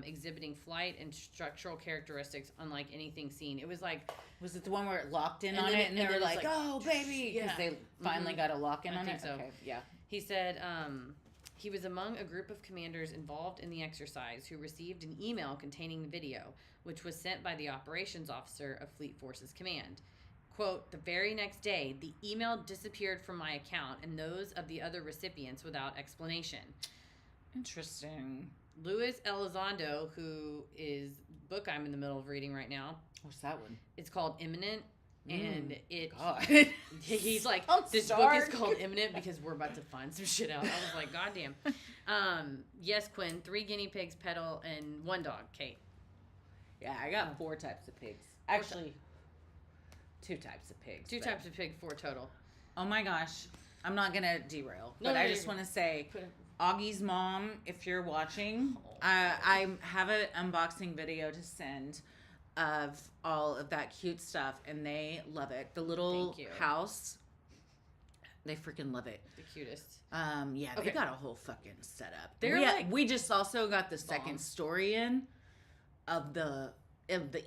Speaker 1: exhibiting flight and structural characteristics unlike anything seen. It was like...
Speaker 4: Was it the one where it locked in
Speaker 1: And
Speaker 4: on
Speaker 1: then
Speaker 4: it and they
Speaker 1: and
Speaker 4: were
Speaker 1: then
Speaker 4: like,
Speaker 1: it's like,
Speaker 4: oh, baby? Because
Speaker 1: yeah.
Speaker 4: they finally got a lock in
Speaker 1: I
Speaker 4: on
Speaker 1: think
Speaker 4: it?
Speaker 1: so.
Speaker 4: Okay, yeah.
Speaker 1: He said he was among a group of commanders involved in the exercise who received an email containing the video, which was sent by the operations officer of Fleet Forces Command. Quote, the very next day, the email disappeared from my account and those of the other recipients without explanation.
Speaker 4: Interesting.
Speaker 1: Luis Elizondo, who is book I'm in the middle of reading right now,
Speaker 4: What's that one?
Speaker 1: it's called Imminent. And it
Speaker 4: God.
Speaker 1: he's like,
Speaker 4: I'm
Speaker 1: this
Speaker 4: sorry.
Speaker 1: book is called Imminent because we're about to find some shit out. I was like, goddamn. Yes, Quinn, 3 guinea pigs, Petal, and 1 dog, Kate.
Speaker 4: Yeah, I got 4 types of pigs. Actually, 2 types of pigs.
Speaker 1: 2
Speaker 4: but-
Speaker 1: types of pig, 4 total.
Speaker 4: Oh my gosh. I'm not going to derail.
Speaker 1: No,
Speaker 4: but
Speaker 1: no,
Speaker 4: I
Speaker 1: you're
Speaker 4: just
Speaker 1: good.
Speaker 4: want to say,
Speaker 1: Put it-
Speaker 4: Augie's mom, if you're watching, I have an unboxing video to send of all of that cute stuff, and they love it. The little
Speaker 1: Thank you.
Speaker 4: house, they freaking love it.
Speaker 1: The cutest.
Speaker 4: Yeah,
Speaker 1: Okay.
Speaker 4: they got a whole fucking setup.
Speaker 1: They're like
Speaker 4: we just also got the second
Speaker 1: bombs.
Speaker 4: story in of the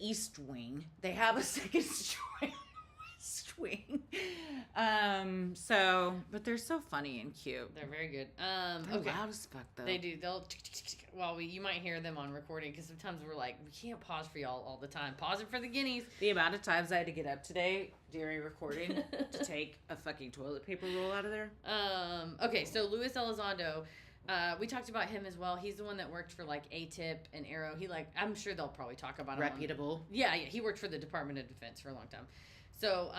Speaker 4: East Wing. They have a second story on the West Wing. But they're so funny and cute.
Speaker 1: They're very good.
Speaker 4: They're
Speaker 1: Okay.
Speaker 4: loud as fuck though.
Speaker 1: They do. They'll. Well, you might hear them on recording because sometimes we're like, we can't pause for y'all all the time. Pause it for the guineas.
Speaker 4: The amount of times I had to get up today during recording to take a fucking toilet paper roll out of there.
Speaker 1: Okay, so Luis Elizondo We talked about him as well. He's the one that worked for like ATIP and Arrow. I'm sure they'll probably talk about him.
Speaker 2: Reputable.
Speaker 1: Yeah, he worked for the Department of Defense for a long time. So,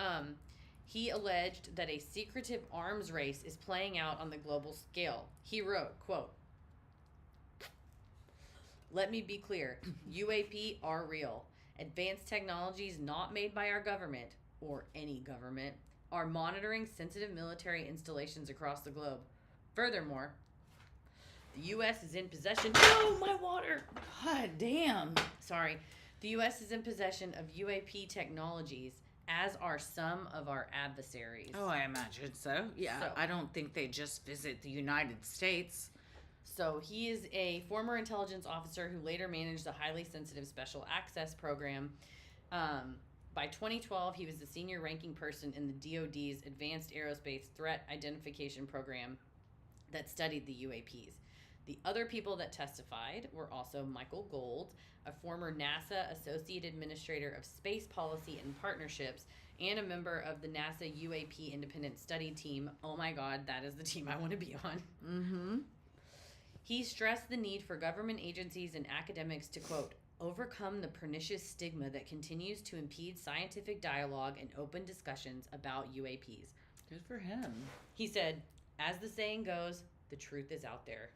Speaker 1: he alleged that a secretive arms race is playing out on the global scale. He wrote, quote, "Let me be clear. UAP are real. Advanced technologies not made by our government, or any government, are monitoring sensitive military installations across the globe. Furthermore, the U.S. is in possession..." No, my water!
Speaker 2: God damn.
Speaker 1: Sorry. The U.S. is in possession of UAP technologies, as are some of our adversaries.
Speaker 2: Oh, I imagine so. Yeah,
Speaker 1: So-
Speaker 2: I don't think they just visit the United States.
Speaker 1: So he is a former intelligence officer who later managed the highly sensitive special access program. By 2012, he was the senior ranking person in the DoD's Advanced Aerospace Threat Identification Program that studied the UAPs. The other people that testified were also Michael Gold, a former NASA Associate Administrator of Space Policy and Partnerships, and a member of the NASA UAP Independent Study Team. Oh my God, that is the team I want to be on.
Speaker 2: Mm-hmm.
Speaker 1: He stressed the need for government agencies and academics to, quote, overcome the pernicious stigma that continues to impede scientific dialogue and open discussions about UAPs.
Speaker 2: Good for him.
Speaker 1: He said, as the saying goes, the truth is out there.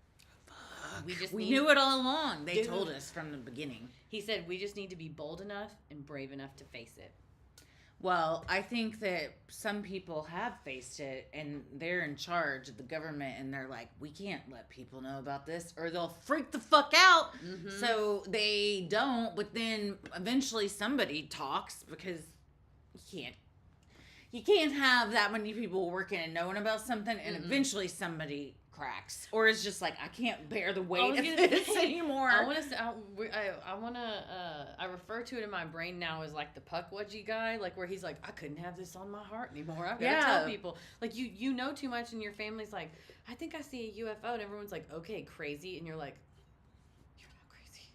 Speaker 2: We knew it all along. They told us from the beginning.
Speaker 1: He said, we just need to be bold enough and brave enough to face it.
Speaker 2: Well, I think that some people have faced it and they're in charge of the government and they're like, we can't let people know about this or they'll freak the fuck out.
Speaker 1: Mm-hmm.
Speaker 2: So they don't, but then eventually somebody talks because you can't have that many people working and knowing about something and eventually somebody cracks or it's just like, I can't bear the weight of this anymore.
Speaker 1: I want to say, I refer to it in my brain now as like the Puckwudgie guy, like where he's like, I couldn't have this on my heart anymore. I've got to tell people. Like you know too much and your family's like, I think I see a UFO and everyone's like, okay, crazy. And you're like, you're not crazy.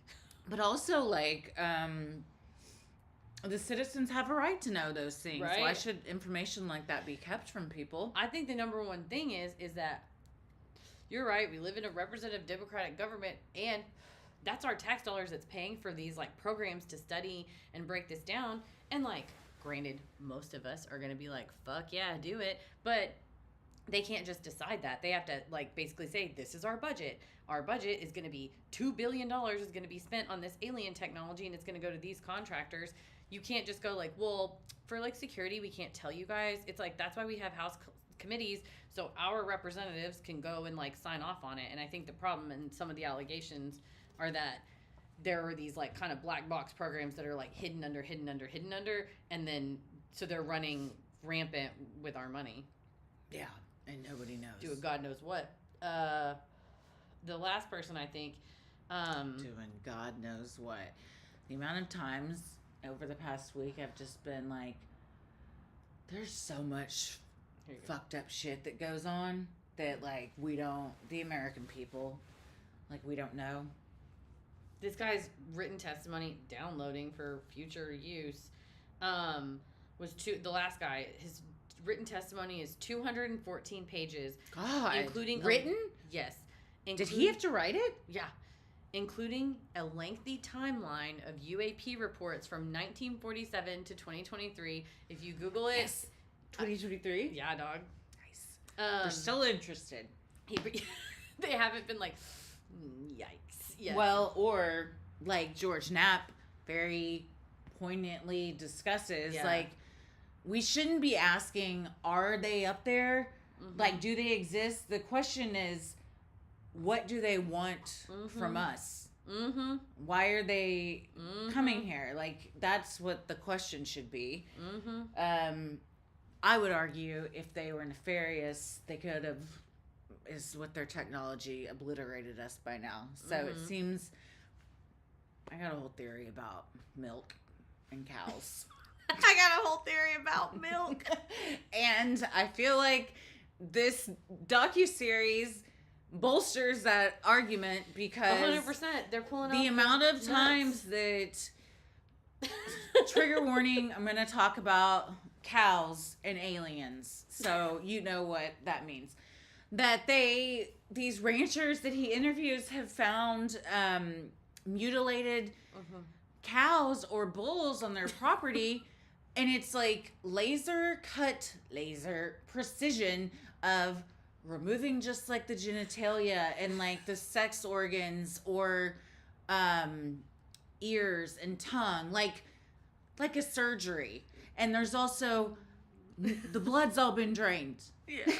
Speaker 2: But also like, the citizens have a right to know those things.
Speaker 1: Right?
Speaker 2: Why should information like that be kept from people?
Speaker 1: I think the number one thing is that you're right. We live in a representative democratic government, and that's our tax dollars that's paying for these like programs to study and break this down. And like, granted, most of us are gonna be like, "Fuck yeah, do it," but they can't just decide that. They have to like basically say, "This is our budget. Our budget is gonna be $2 billion is gonna be spent on this alien technology, and it's gonna go to these contractors." You can't just go like, "Well, for like security, we can't tell you guys." It's like that's why we have House committees, so our representatives can go and like sign off on it. And I think the problem and some of the allegations are that there are these like kind of black box programs that are like hidden under, and then so they're running rampant with our money.
Speaker 2: Yeah, and nobody knows.
Speaker 1: Doing God knows what. The last person I think
Speaker 2: doing God knows what. The amount of times over the past week I've just been like, there's so much fucked up shit that goes on that like the American people, like we don't know.
Speaker 1: This guy's written testimony downloading for future use was the last guy, his written testimony is 214 pages.
Speaker 2: God,
Speaker 1: including
Speaker 2: written?
Speaker 1: Yes.
Speaker 2: Did he have to write it?
Speaker 1: Yeah. Including a lengthy timeline of UAP reports from 1947 to 2023. If you Google it.
Speaker 2: Yes. 2023?
Speaker 1: Yeah, dog.
Speaker 2: Nice. They're still interested.
Speaker 1: They haven't been like, yikes. Yeah.
Speaker 2: Well, or like George Knapp very poignantly discusses, like, we shouldn't be asking, are they up there? Mm-hmm. Like, do they exist? The question is, what do they want from us? Mm-hmm. Why are they coming here? Like, that's what the question should be. Mm-hmm. I would argue if they were nefarious, they could have, with their technology, obliterated us by now. So it seems, I got a whole theory about milk and cows.
Speaker 1: I got a whole theory about milk.
Speaker 2: And I feel like this docuseries bolsters that argument because
Speaker 1: 100%. They're pulling
Speaker 2: the amount of times that trigger warning, I'm going to talk about cows and aliens. So you know what that means. that these ranchers that he interviews have found mutilated cows or bulls on their property, and it's like laser precision of removing just like the genitalia and like the sex organs or ears and tongue, like a surgery. And there's also the blood's all been drained.
Speaker 1: Yeah.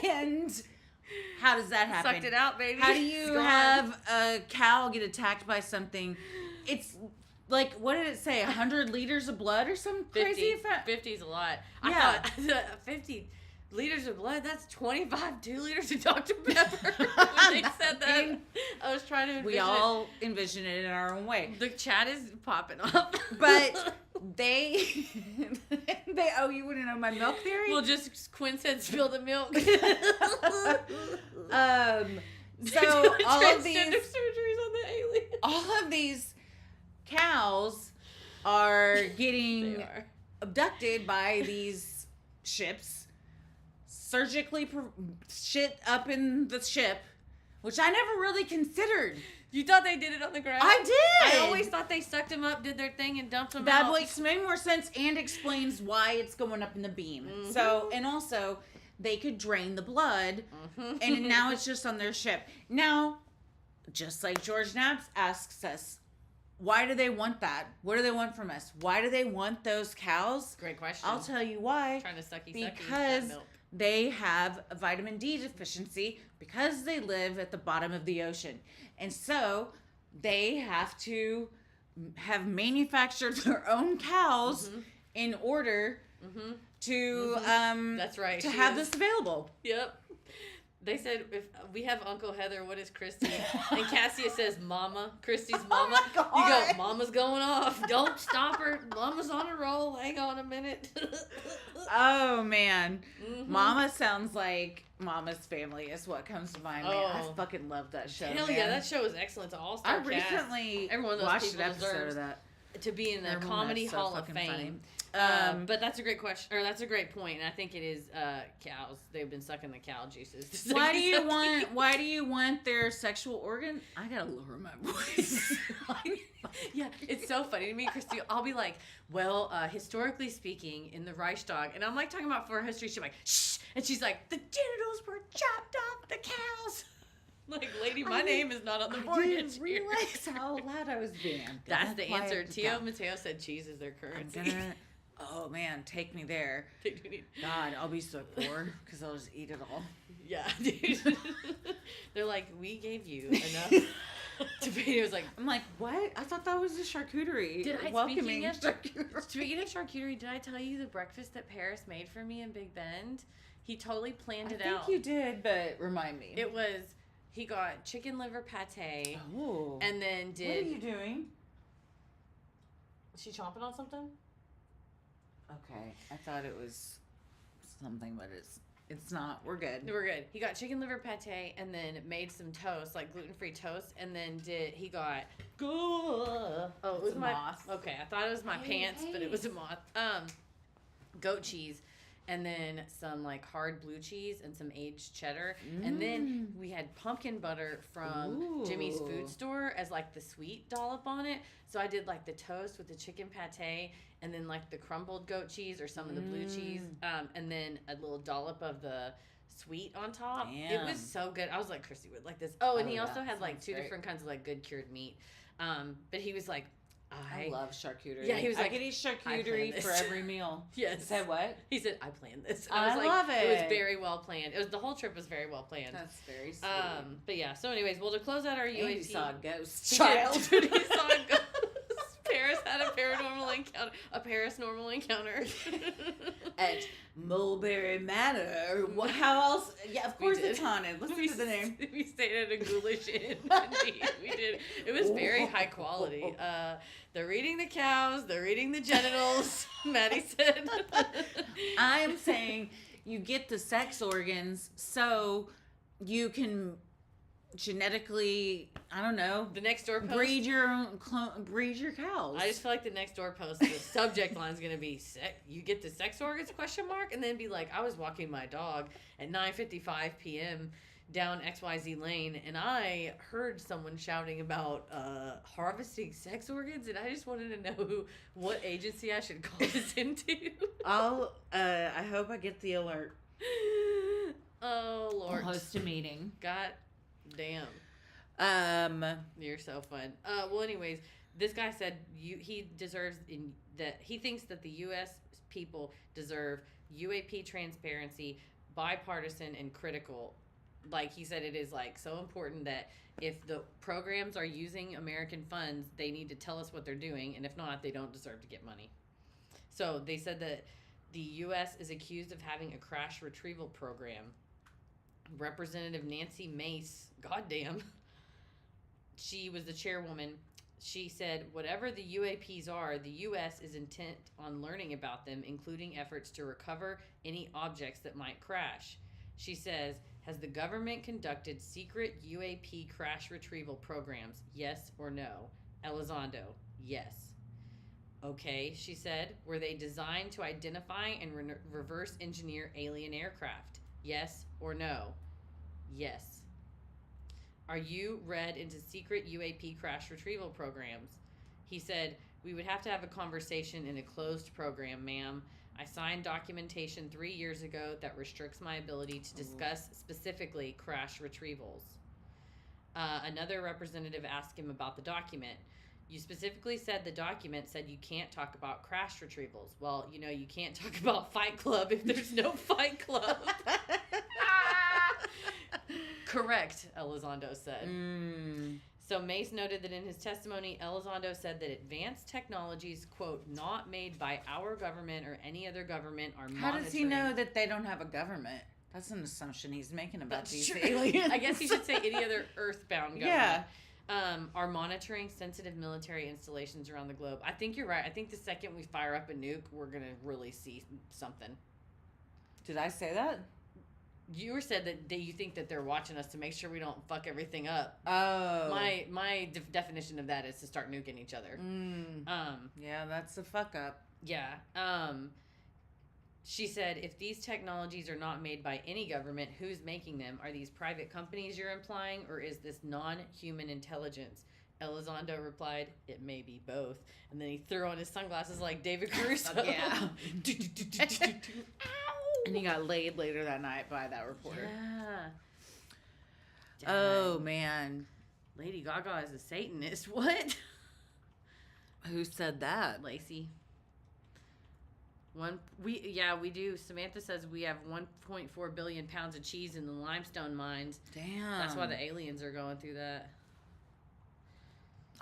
Speaker 2: And how does that happen?
Speaker 1: Sucked it out, baby.
Speaker 2: How do you have a cow get attacked by something? It's like, what did it say? 100 liters of blood or some crazy?
Speaker 1: 50 is a lot.
Speaker 2: Yeah.
Speaker 1: I thought 50 liters of blood, that's 25 2 liters of Dr. Pepper. When they said that, I was trying to envision
Speaker 2: We all envision it in our own way.
Speaker 1: The chat is popping up.
Speaker 2: But they oh, you wouldn't know my milk theory?
Speaker 1: Well, just Quinn said spill the milk.
Speaker 2: So all of these
Speaker 1: surgeries on the alien.
Speaker 2: all of these cows are getting abducted by these ships, surgically shit up in the ship, which I never really considered.
Speaker 1: You thought they did it on the ground?
Speaker 2: I did.
Speaker 1: I always thought they sucked him up, did their thing, and dumped him
Speaker 2: That
Speaker 1: out.
Speaker 2: makes way more sense and explains why it's going up in the beam.
Speaker 1: Mm-hmm.
Speaker 2: So, and also, they could drain the blood, and now it's just on their ship. Now, just like George Knapp asks us, why do they want that? What do they want from us? Why do they want those cows?
Speaker 1: Great question.
Speaker 2: I'll tell you why.
Speaker 1: Trying to sucky
Speaker 2: Because
Speaker 1: that milk.
Speaker 2: they have a vitamin D deficiency because they live at the bottom of the ocean. And so they have to have manufactured their own cows in order to
Speaker 1: That's right.
Speaker 2: to
Speaker 1: she
Speaker 2: have
Speaker 1: is.
Speaker 2: this available.
Speaker 1: Yep. They said, if we have Uncle Heather, what is Christy? And Cassia says, Mama. Christy's mama.
Speaker 2: my God.
Speaker 1: You go, Mama's going off. Don't stop her. Mama's on a roll. Hang on a minute.
Speaker 2: Oh man. Mama sounds like Mama's Family is what comes to mind. Man, I
Speaker 1: Oh.
Speaker 2: fucking love that show.
Speaker 1: Hell
Speaker 2: man.
Speaker 1: yeah, that show is excellent. It's an
Speaker 2: I
Speaker 1: all-star cast.
Speaker 2: recently
Speaker 1: Every one of those
Speaker 2: watched
Speaker 1: people
Speaker 2: an episode
Speaker 1: deserves
Speaker 2: of that.
Speaker 1: to be in the
Speaker 2: Everyone,
Speaker 1: Comedy
Speaker 2: that's so
Speaker 1: Hall of
Speaker 2: fucking
Speaker 1: Fame.
Speaker 2: funny.
Speaker 1: But that's a great question, or that's a great point, and I think it is cows. They've been sucking the cow juices.
Speaker 2: Why do you want their sexual organ? I gotta lower my voice.
Speaker 1: Yeah, it's so funny to me, Christy. I'll be like, well, historically speaking, in the Reichstag, and I'm like talking about for history. She's like, shh, and she's like, the genitals were chopped off the cows. Like, lady, my name is not on the board.
Speaker 2: I didn't realize how loud I was being.
Speaker 1: That's the answer. Tio Mateo said cheese is their currency.
Speaker 2: Oh man, take me there. God, I'll be so poor because I'll just eat it all.
Speaker 1: Yeah, dude. They're like, we gave you enough to pay. It was like,
Speaker 2: I'm like, what? I thought that was a charcuterie.
Speaker 1: did I,
Speaker 2: welcoming
Speaker 1: speaking of charcuterie, did I tell you the breakfast that Paris made for me in Big Bend? He totally planned it out.
Speaker 2: I think you did, but remind me.
Speaker 1: It was, he got chicken liver pate.
Speaker 2: Oh.
Speaker 1: And then did.
Speaker 2: What are you doing?
Speaker 1: Is she chomping on something?
Speaker 2: Okay, I thought it was something, but it's not. We're good.
Speaker 1: We're good. He got chicken liver pate and then made some toast, like gluten-free toast, and then he got oh, it was
Speaker 2: a
Speaker 1: my
Speaker 2: moth.
Speaker 1: Okay, I thought it was my pants, but it was a moth. Goat cheese, and then some like hard blue cheese and some aged cheddar, and then we had pumpkin butter from Jimmy's Food Store as like the sweet dollop on it. So I did like the toast with the chicken pate, and then like the crumbled goat cheese or some of the blue cheese, and then a little dollop of the sweet on top.
Speaker 2: Damn.
Speaker 1: It was so good. I was like, Christy would like this. Oh, and
Speaker 2: Oh,
Speaker 1: he
Speaker 2: yeah,
Speaker 1: also had like
Speaker 2: sounds
Speaker 1: 2
Speaker 2: great.
Speaker 1: different kinds of like good cured meat. But he was like,
Speaker 2: I love charcuterie.
Speaker 1: Yeah, he was
Speaker 2: I
Speaker 1: like,
Speaker 2: could eat
Speaker 1: I
Speaker 2: charcuterie
Speaker 1: planned
Speaker 2: for
Speaker 1: this.
Speaker 2: every meal.
Speaker 1: Yes.
Speaker 2: Said what?
Speaker 1: He said, I planned this. And
Speaker 2: I
Speaker 1: was like,
Speaker 2: love
Speaker 1: It was
Speaker 2: it.
Speaker 1: very well planned. It was, the whole trip was very well planned.
Speaker 2: That's very sweet.
Speaker 1: But yeah, so anyways, well, to close out our
Speaker 2: And you
Speaker 1: UAP.
Speaker 2: saw a ghost.
Speaker 1: He
Speaker 2: Child.
Speaker 1: did. He saw a ghost. Paris had a paranormal encounter. A Paris-normal encounter.
Speaker 2: At Mulberry Manor. What? How else? Yeah, of course
Speaker 1: did.
Speaker 2: it's haunted. Listen to the name.
Speaker 1: We stayed at a ghoulish inn. Indeed, we did. It was very high quality. They're eating the cows. They're eating the genitals. Maddie said.
Speaker 2: I am saying you get the sex organs so you can genetically, I don't know,
Speaker 1: The next door post.
Speaker 2: breed your cows.
Speaker 1: I just feel like the next door post, the subject line is gonna be "You get the sex organs?" ? And then be like, I was walking my dog at 9:55 p.m. down XYZ lane, and I heard someone shouting about harvesting sex organs, and I just wanted to know what agency I should call this into.
Speaker 4: I hope I get the alert.
Speaker 1: Oh Lord.
Speaker 2: I'll host a meeting.
Speaker 1: God damn. You're so fun. Well, anyways, this guy said he thinks that the U.S. people deserve UAP transparency, bipartisan, and critical. Like he said, it is like so important that if the programs are using American funds, they need to tell us what they're doing, and if not, they don't deserve to get money. So they said that the U.S. is accused of having a crash retrieval program. Representative Nancy Mace, goddamn, she was the chairwoman. She said, whatever the UAPs are, the U.S. is intent on learning about them, including efforts to recover any objects that might crash. She says, has the government conducted secret UAP crash retrieval programs? Yes or no? Elizondo, yes. Okay, she said, were they designed to identify and reverse engineer alien aircraft? Yes or no? Yes. Are you read into secret UAP crash retrieval programs? He said, we would have to have a conversation in a closed program, ma'am. I signed documentation 3 years ago that restricts my ability to discuss specifically crash retrievals. Another representative asked him about the document. You specifically said the document said you can't talk about crash retrievals. Well, you can't talk about Fight Club if there's no Fight Club. Correct, Elizondo said. So Mace noted that in his testimony, Elizondo said that advanced technologies, quote, not made by our government or any other government are monitoring.
Speaker 2: How does he know that they don't have a government? That's an assumption he's making about these aliens.
Speaker 1: I guess he should say any other earthbound government. Yeah. Are monitoring sensitive military installations around the globe. I think you're right. I think the second we fire up a nuke, we're going to really see something.
Speaker 2: Did I say that?
Speaker 1: You said that you think that they're watching us to make sure we don't fuck everything up.
Speaker 2: Oh.
Speaker 1: My definition of that is to start nuking each other.
Speaker 2: Yeah, that's a fuck up.
Speaker 1: Yeah. She said, if these technologies are not made by any government, who's making them? Are these private companies you're implying, or is this non-human intelligence? Elizondo replied, it may be both. And then he threw on his sunglasses like David Caruso.
Speaker 2: Yeah. And he got laid later that night by that reporter.
Speaker 1: Yeah.
Speaker 2: Oh, man.
Speaker 1: Lady Gaga is a Satanist. What?
Speaker 2: Who said that?
Speaker 1: Lacey. We do. Samantha says we have 1.4 billion pounds of cheese in the limestone mines.
Speaker 2: Damn.
Speaker 1: That's why the aliens are going through that.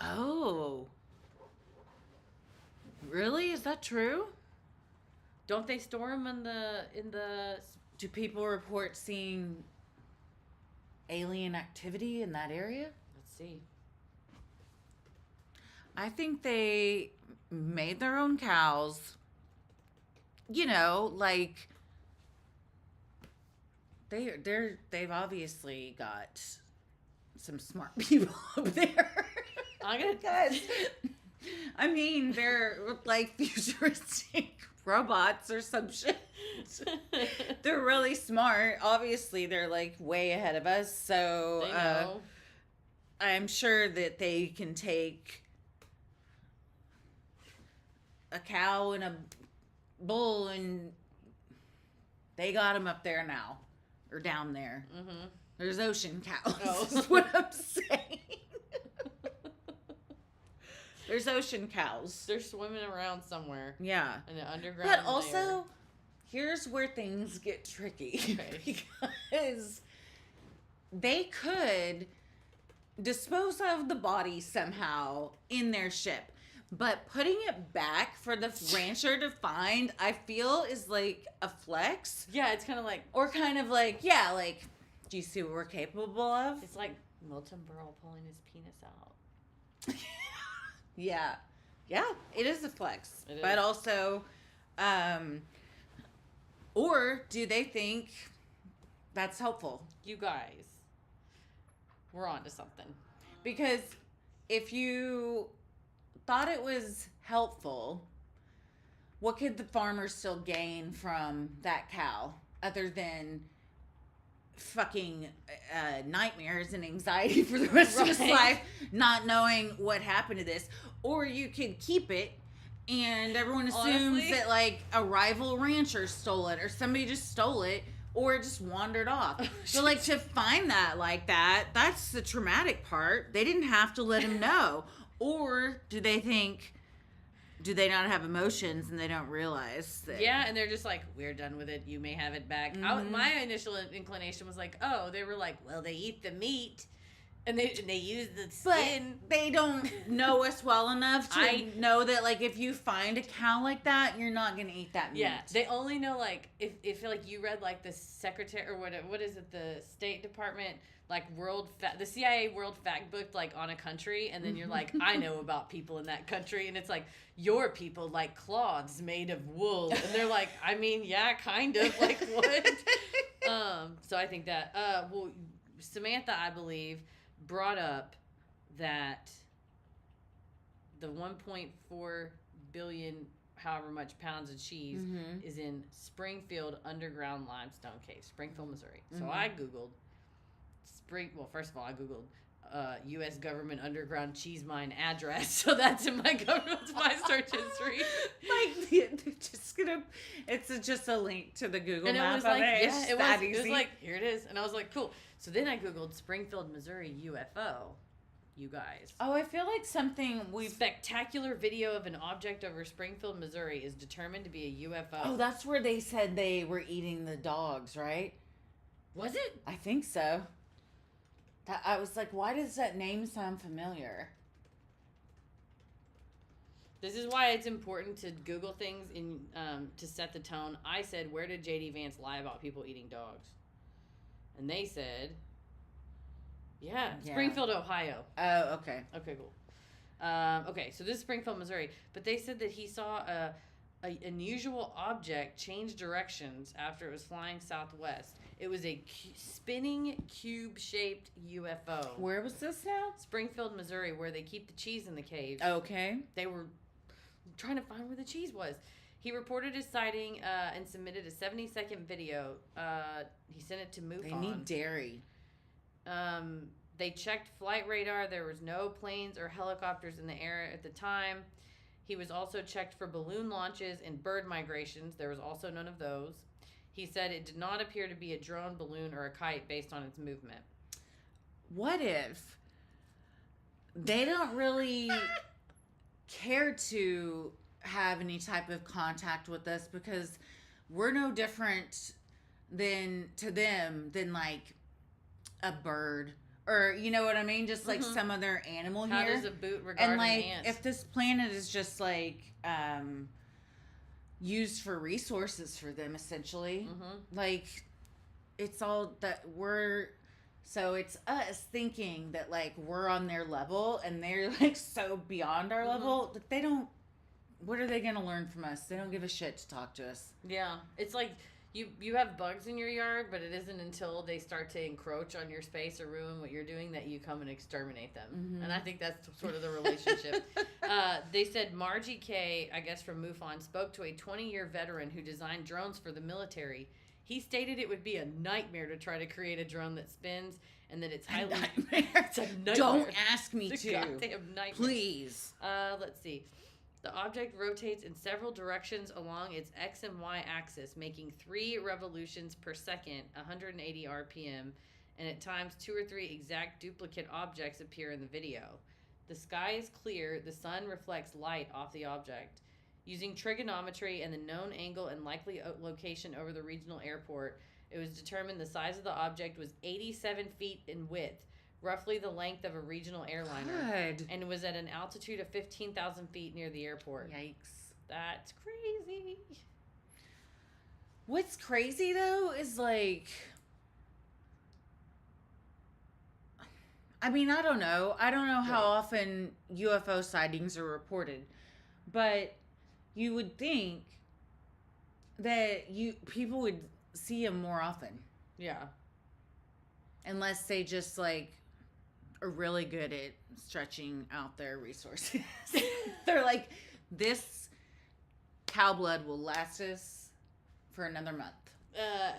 Speaker 2: Oh. Really? Is that true?
Speaker 1: Don't they store them in the?
Speaker 2: Do people report seeing alien activity in that area?
Speaker 1: Let's see.
Speaker 2: I think they made their own cows. Like they've obviously got some smart people up there. Guys, I mean, they're like futuristic robots or some shit. They're really smart. Obviously, they're like way ahead of us. So
Speaker 1: they know.
Speaker 2: I'm sure that they can take a cow and a bull, and they got them up there now, or down there. Mm-hmm. There's ocean cows.
Speaker 1: Oh.
Speaker 2: Is what I'm saying. There's ocean cows.
Speaker 1: They're swimming around somewhere.
Speaker 2: Yeah.
Speaker 1: In an underground
Speaker 2: But also,
Speaker 1: layer.
Speaker 2: here's where things get tricky.
Speaker 1: Okay.
Speaker 2: Because they could dispose of the body somehow in their ship. But putting it back for the rancher to find, I feel, is like a flex.
Speaker 1: Yeah, it's kind of like...
Speaker 2: Or kind of like, yeah, like, do you see what we're capable of?
Speaker 1: It's like Milton Berle pulling his penis out.
Speaker 2: Yeah. Yeah, it is a flex.
Speaker 1: It
Speaker 2: but
Speaker 1: is.
Speaker 2: also, or do they think that's helpful?
Speaker 1: You guys, we're on to something.
Speaker 2: Because if you thought it was helpful, what could the farmer still gain from that cow other than fucking nightmares and anxiety for the rest of his life, not knowing what happened to this? Or you could keep it and everyone assumes
Speaker 1: Honestly,
Speaker 2: that like a rival rancher stole it or somebody just stole it or it just wandered off. So like to find that like that, that's the traumatic part. They didn't have to let him know. Or do they not have emotions and they don't realize that?
Speaker 1: Yeah, and they're just like, we're done with it. You may have it back. My initial inclination was like, oh, they were like, well, they eat the meat and they use the skin.
Speaker 2: But they don't know us well enough to know that, like, if you find a cow like that, you're not going to eat that meat.
Speaker 1: Yeah, they only know, like, if like, you read, like, the secretary, or what is it, the State Department, like, the CIA World Fact Book, like, on a country, and then you're like, I know about people in that country, and it's like, your people like cloths made of wool, and they're like, I mean, yeah, kind of, like, what? So I think that, well, Samantha, I believe, brought up that the 1.4 billion however much pounds of cheese is in Springfield underground limestone caves, Springfield, Missouri. So I googled first of all I googled U.S. government underground cheese mine address, so that's in my search history.
Speaker 2: Like they're just gonna, it's just a link to the Google
Speaker 1: And
Speaker 2: map.
Speaker 1: it was like,
Speaker 2: yeah,
Speaker 1: it was like, here it is, and I was like, cool. So then I googled Springfield, Missouri UFO. You guys.
Speaker 2: Oh, I feel like something
Speaker 1: Spectacular video of an object over Springfield, Missouri is determined to be a UFO.
Speaker 2: Oh, that's where they said they were eating the dogs, right?
Speaker 1: Was it?
Speaker 2: I think so. I was like, why does that name sound familiar?
Speaker 1: This is why it's important to Google things to set the tone. I said, where did J.D. Vance lie about people eating dogs? And they said, yeah. Springfield, Ohio.
Speaker 2: Oh, okay.
Speaker 1: Okay, cool. Okay, so this is Springfield, Missouri. But they said that he saw a unusual object change directions after it was flying southwest. It was a spinning cube-shaped UFO.
Speaker 2: Where was this now?
Speaker 1: Springfield, Missouri, where they keep the cheese in the cave.
Speaker 2: Okay.
Speaker 1: They were trying to find where the cheese was. He reported his sighting and submitted a 70-second video. He sent it to MUFON.
Speaker 2: They need dairy.
Speaker 1: They checked flight radar. There was no planes or helicopters in the air at the time. He was also checked for balloon launches and bird migrations. There was also none of those. He said it did not appear to be a drone, balloon, or a kite based on its movement.
Speaker 2: What if they don't really care to have any type of contact with us because we're no different than like a bird or you know what I mean, just like some other animal
Speaker 1: How
Speaker 2: here.
Speaker 1: does a boot regard
Speaker 2: and like
Speaker 1: an ant?
Speaker 2: if this planet is just like used for resources for them essentially, like it's all that so it's us thinking that like we're on their level and they're like so beyond our level that they don't. What are they going to learn from us? They don't give a shit to talk to us.
Speaker 1: Yeah, it's like you have bugs in your yard, but it isn't until they start to encroach on your space or ruin what you're doing that you come and exterminate them. And I think that's sort of the relationship. They said Margie Kay, I guess from MUFON, spoke to a 20-year veteran who designed drones for the military. He stated it would be a nightmare to try to create a drone that spins and that it's highly... It's a nightmare.
Speaker 2: Don't ask me
Speaker 1: It's a
Speaker 2: to.
Speaker 1: goddamn nightmare.
Speaker 2: Please.
Speaker 1: Let's see. The object rotates in several directions along its X and Y axis, making 3 revolutions per second, 180 RPM, and at times 2 or 3 exact duplicate objects appear in the video. The sky is clear. The sun reflects light off the object. Using trigonometry and the known angle and likely location over the regional airport, it was determined the size of the object was 87 feet in width, roughly the length of a regional airliner.
Speaker 2: God.
Speaker 1: And it was at an altitude of 15,000 feet near the airport.
Speaker 2: Yikes.
Speaker 1: That's crazy.
Speaker 2: What's crazy, though, is like... I mean, I don't know. I don't know how often UFO sightings are reported. But you would think that people would see them more often.
Speaker 1: Yeah.
Speaker 2: Unless they just, like... are really good at stretching out their resources. They're like, this cow blood will last us for another month.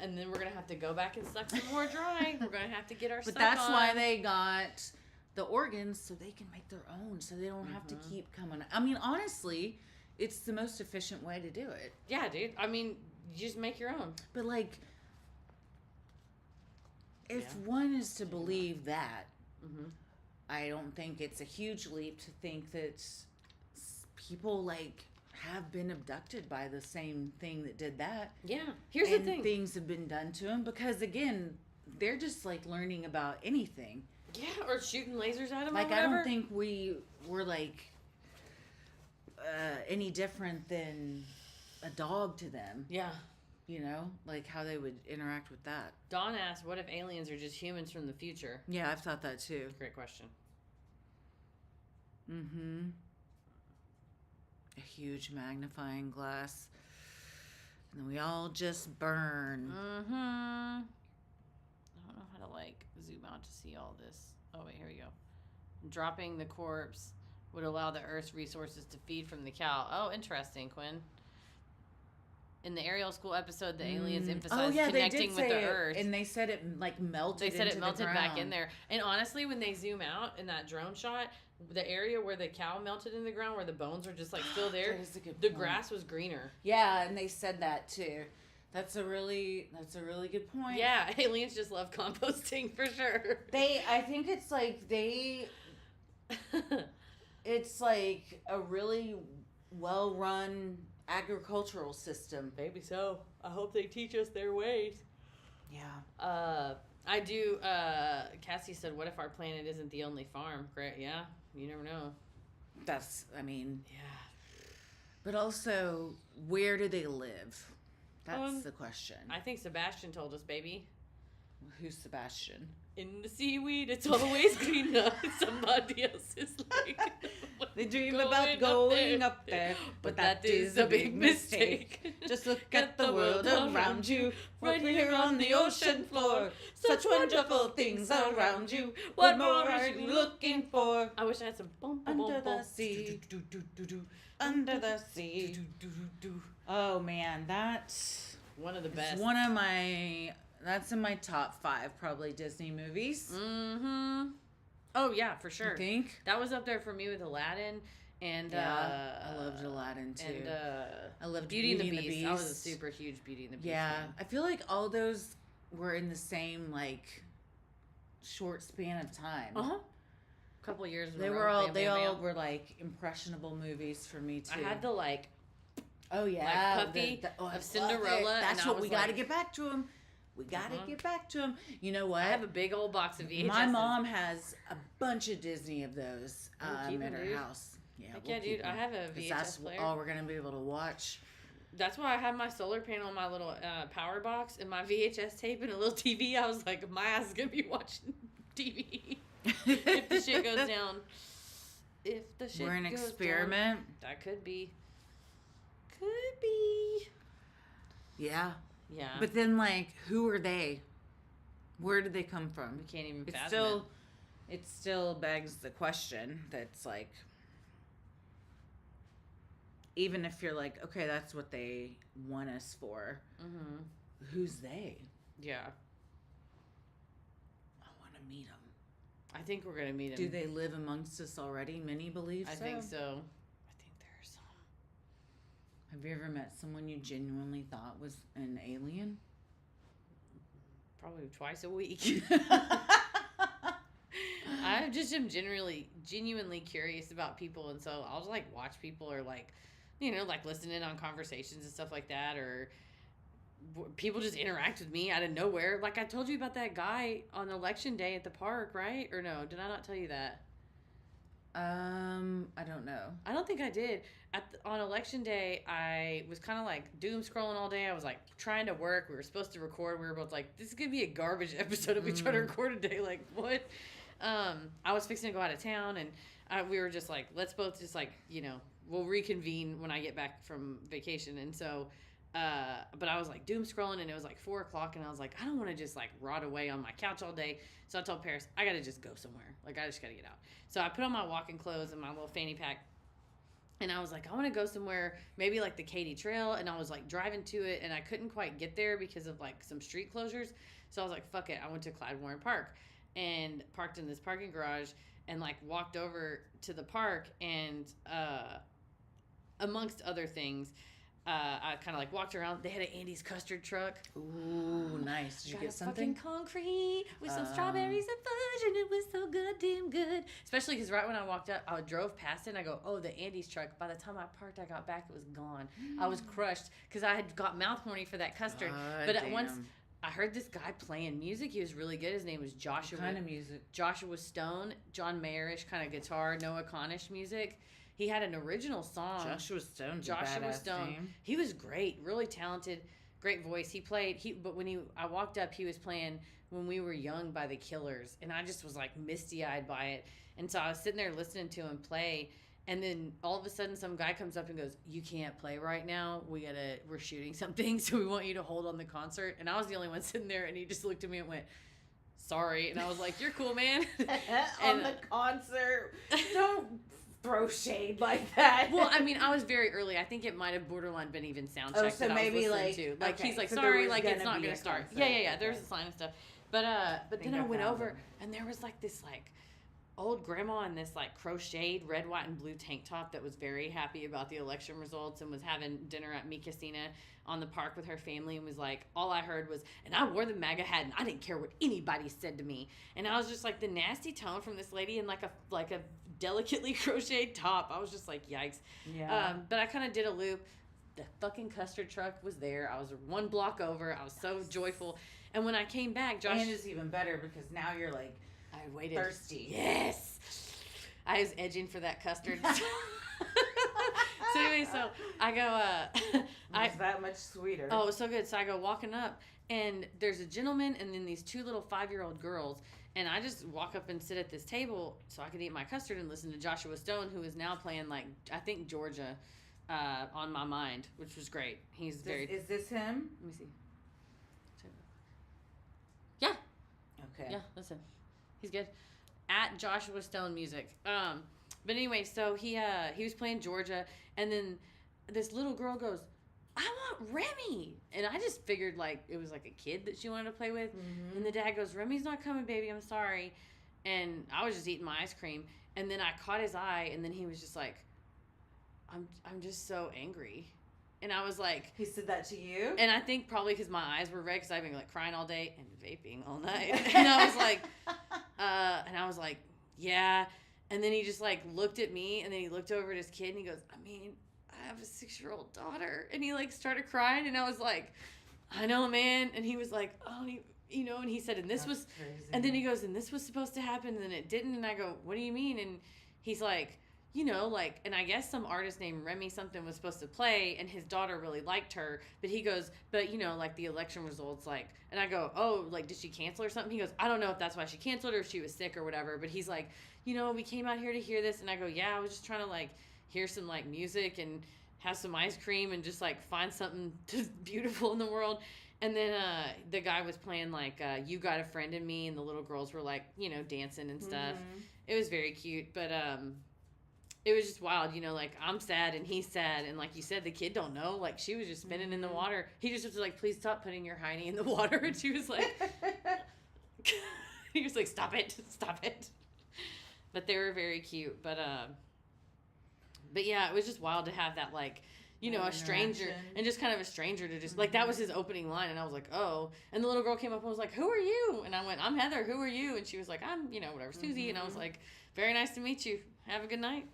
Speaker 1: And then we're gonna have to go back and suck some more dry. We're gonna have to get our
Speaker 2: But
Speaker 1: suck
Speaker 2: that's
Speaker 1: on.
Speaker 2: why they got the organs, so they can make their own, so they don't have to keep coming. I mean, honestly, it's the most efficient way to do it.
Speaker 1: Yeah, dude. I mean, you just make your own.
Speaker 2: But like, if one is to believe that, I don't think it's a huge leap to think that people like have been abducted by the same thing that did that.
Speaker 1: Yeah. Here's
Speaker 2: and
Speaker 1: the thing.
Speaker 2: Things have been done to them because, again, they're just like learning about anything.
Speaker 1: Yeah, or shooting lasers at them.
Speaker 2: Like,
Speaker 1: or whatever.
Speaker 2: I don't think we were like any different than a dog to them.
Speaker 1: Yeah.
Speaker 2: You know, like how they would interact with that.
Speaker 1: Dawn asked, "What if aliens are just humans from the future?"
Speaker 2: Yeah, I've thought that too.
Speaker 1: Great question.
Speaker 2: Mm-hmm. A huge magnifying glass. And we all just burn.
Speaker 1: Mm-hmm. I don't know how to like zoom out to see all this. Oh wait, here we go. Dropping the corpse would allow the Earth's resources to feed from the cow. Oh, interesting, Quinn. In the Ariel School episode, the aliens emphasized connecting with the Earth.
Speaker 2: And they said it like melted.
Speaker 1: They said
Speaker 2: into
Speaker 1: it melted
Speaker 2: the
Speaker 1: back
Speaker 2: ground.
Speaker 1: in there. And honestly, when they zoom out in that drone shot, the area where the cow melted in the ground, where the bones were just like still there,
Speaker 2: That is a good
Speaker 1: the
Speaker 2: point.
Speaker 1: grass was greener.
Speaker 2: Yeah, and they said that too. That's a really good point.
Speaker 1: Yeah, aliens just love composting for sure.
Speaker 2: I think it's like it's like a really well run agricultural system.
Speaker 1: Maybe so. I hope they teach us their ways.
Speaker 2: Yeah.
Speaker 1: I do. Cassie said, "What if our planet isn't the only farm?" Great. Yeah. You never know.
Speaker 2: I mean,
Speaker 1: Yeah.
Speaker 2: but also, where do they live? That's the question.
Speaker 1: I think Sebastian told us, baby.
Speaker 2: Who's Sebastian?
Speaker 1: In the seaweed, it's always greener. Somebody else's lake.
Speaker 2: They dream
Speaker 1: Going
Speaker 2: about going up there, but that is a big mistake. Just look at the world around you, right here on the ocean floor. Such wonderful things around you. What more are you looking for?
Speaker 1: I wish I had some boom, boom,
Speaker 2: Under
Speaker 1: boom, boom.
Speaker 2: the sea, under the sea. Oh man, that's
Speaker 1: One of the best.
Speaker 2: That's in my top 5 probably Disney movies.
Speaker 1: Mm-hmm. Oh yeah, for sure.
Speaker 2: You think?
Speaker 1: That was up there for me with Aladdin, and
Speaker 2: I loved Aladdin too.
Speaker 1: And
Speaker 2: I loved
Speaker 1: Beauty and the Beast. I was a super huge Beauty and the Beast.
Speaker 2: Yeah,
Speaker 1: fan.
Speaker 2: I feel like all those were in the same like short span of time.
Speaker 1: Couple years. In
Speaker 2: They
Speaker 1: a
Speaker 2: were
Speaker 1: row,
Speaker 2: all
Speaker 1: bam,
Speaker 2: they
Speaker 1: bam,
Speaker 2: all
Speaker 1: bam.
Speaker 2: were like impressionable movies for me too.
Speaker 1: I had the like.
Speaker 2: Oh yeah,
Speaker 1: like Puffy
Speaker 2: I
Speaker 1: of
Speaker 2: love
Speaker 1: Cinderella,
Speaker 2: it. That's
Speaker 1: and I
Speaker 2: what we
Speaker 1: was
Speaker 2: got to
Speaker 1: like-
Speaker 2: get back to him. We got to get back to him. You know what?
Speaker 1: I have a big old box of VHS.
Speaker 2: My mom has a bunch of Disney of those
Speaker 1: keep
Speaker 2: at
Speaker 1: 'em,
Speaker 2: her
Speaker 1: dude.
Speaker 2: house. Yeah,
Speaker 1: Heck
Speaker 2: we'll
Speaker 1: yeah,
Speaker 2: keep
Speaker 1: dude. I
Speaker 2: 'em.
Speaker 1: have a
Speaker 2: 'Cause
Speaker 1: VHS
Speaker 2: that's
Speaker 1: player.
Speaker 2: all we're gonna be able to watch.
Speaker 1: That's why I have my solar panel on my little power box and my VHS tape and a little TV. I was like, my ass is gonna be watching TV if the shit goes down. If the shit
Speaker 2: We're an
Speaker 1: goes
Speaker 2: experiment.
Speaker 1: down. That could be. Could be.
Speaker 2: Yeah.
Speaker 1: Yeah.
Speaker 2: But then, like, who are they? Where did they come from?
Speaker 1: we can't even
Speaker 2: It
Speaker 1: fathom
Speaker 2: still begs the question that's like, even if you're like, okay, that's what they want us for, who's they?
Speaker 1: Yeah.
Speaker 2: I want to meet them.
Speaker 1: I think we're gonna meet him.
Speaker 2: Do they live amongst us already? Many believe
Speaker 1: I
Speaker 2: so.
Speaker 1: think so. I think there's some.
Speaker 2: Have you ever met someone you genuinely thought was an alien?
Speaker 1: Probably twice a week. I just am genuinely curious about people, and so I'll just like watch people or like, you know, like listen in on conversations and stuff like that, or people just interact with me out of nowhere. Like I told you about that guy on election day at the park, right? Or no? Did I not tell you that?
Speaker 2: I don't know.
Speaker 1: I don't think I did. On election day, I was kind of like doom scrolling all day. I was like trying to work. We were supposed to record. We were both like, this is going to be a garbage episode if we try to record today. Like, what? I was fixing to go out of town, and we were just like, let's both just like, you know, we'll reconvene when I get back from vacation. And so but I was like doom scrolling, and it was like 4:00, and I was like, I don't want to just like rot away on my couch all day. So I told Paris, I gotta just go somewhere. Like I just gotta get out. So I put on my walking clothes and my little fanny pack, and I was like, I want to go somewhere, maybe like the Katy Trail. And I was like driving to it, and I couldn't quite get there because of like some street closures. So I was like, fuck it. I went to Clyde Warren Park and parked in this parking garage and like walked over to the park, and amongst other things, I kind of like walked around. They had an Andy's custard truck.
Speaker 4: Ooh, nice. Did you get something?
Speaker 1: Fucking concrete with some strawberries and fudge, and it was so good, damn good. Especially because right when I walked up, I drove past it, and I go, oh, the Andy's truck. By the time I parked, I got back, it was gone. I was crushed because I had got mouth horny for that custard. But at once, I heard this guy playing music. He was really good. His name was Joshua.
Speaker 4: What kind of music?
Speaker 1: Joshua Stone, John Mayerish kind of guitar, Noah Conish music. He had an original song.
Speaker 4: Joshua Stone. Name.
Speaker 1: He was great, really talented, great voice. He played. But when I walked up, he was playing "When We Were Young" by the Killers, and I just was like misty eyed by it. And so I was sitting there listening to him play, and then all of a sudden, some guy comes up and goes, "You can't play right now. We're shooting something, so we want you to hold on the concert." And I was the only one sitting there, and he just looked at me and went, "Sorry," and I was like, "You're cool, man."
Speaker 4: On the concert, don't throw shade like that.
Speaker 1: Well, I mean, I was very early. I think it might have borderline been even sound check
Speaker 4: so
Speaker 1: that
Speaker 4: maybe
Speaker 1: I was listening to. Like
Speaker 4: okay,
Speaker 1: he's like,
Speaker 4: so
Speaker 1: sorry, like it's not gonna start.
Speaker 4: Concert.
Speaker 1: Yeah. There's a sign and stuff. But then I went over, and there was like this like old grandma in this like crocheted red, white, and blue tank top that was very happy about the election results and was having dinner at Mi Casina on the park with her family, and was like, all I heard was, and I wore the MAGA hat, and I didn't care what anybody said to me. And I was just like, the nasty tone from this lady in like a delicately crocheted top. I was just like, yikes.
Speaker 4: Yeah.
Speaker 1: But I kind of did a loop. The fucking custard truck was there. I was one block over. I was so joyful. And when I came back, Josh...
Speaker 4: And it's even better because now you're like
Speaker 1: I waited.
Speaker 4: Thirsty.
Speaker 1: Yes. I was edging for that custard. So anyway, so I go,
Speaker 4: it's that much sweeter.
Speaker 1: Oh, it was so good. So I go walking up, and there's a gentleman and then these two little 5-year-old girls. And I just walk up and sit at this table so I could eat my custard and listen to Joshua Stone, who is now playing, like, I think Georgia on my mind, which was great. He's very...
Speaker 4: Is this him?
Speaker 1: Let me see. Yeah.
Speaker 4: Okay.
Speaker 1: Yeah, listen. He's good. At Joshua Stone Music. But anyway, so he was playing Georgia, and then this little girl goes, I want Remy. And I just figured like it was like a kid that she wanted to play with. Mm-hmm. And the dad goes, Remy's not coming, baby, I'm sorry. And I was just eating my ice cream, and then I caught his eye, and then he was just like, I'm just so angry. And I was like...
Speaker 4: He said that to you?
Speaker 1: And I think probably because my eyes were red because I've been like crying all day and vaping all night. And I was like, yeah. And then he just like looked at me, and then he looked over at his kid, and he goes, I mean, I have a 6-year-old daughter. And he like started crying, and I was like, I know, man. And he was like, oh, you know, and he said, and this was,
Speaker 4: crazy.
Speaker 1: And then he goes, and this was supposed to happen, and then it didn't. And I go, what do you mean? And he's like, you know, like, and I guess some artist named Remy something was supposed to play, and his daughter really liked her, but he goes, but, you know, like, the election results, like, and I go, oh, like, did she cancel or something? He goes, I don't know if that's why she canceled or if she was sick or whatever, but he's like, you know, we came out here to hear this, and I go, yeah, I was just trying to, like, hear some, like, music and have some ice cream and just, like, find something beautiful in the world. And then the guy was playing, like, You Got a Friend in Me, and the little girls were, like, you know, dancing and stuff. Mm-hmm. It was very cute, but, it was just wild, you know, like, I'm sad and he's sad, and like you said, the kid don't know, like, she was just spinning in the water. He just was like, please stop putting your hiney in the water, and she was like, he was like, stop it. But they were very cute, but yeah, it was just wild to have that, like, you know, a stranger, and just kind of a stranger to just, like, that was his opening line, and I was like, oh, and the little girl came up and was like, who are you? And I went, I'm Heather, who are you? And she was like, I'm, you know, whatever, Susie, and I was like, very nice to meet you, have a good night.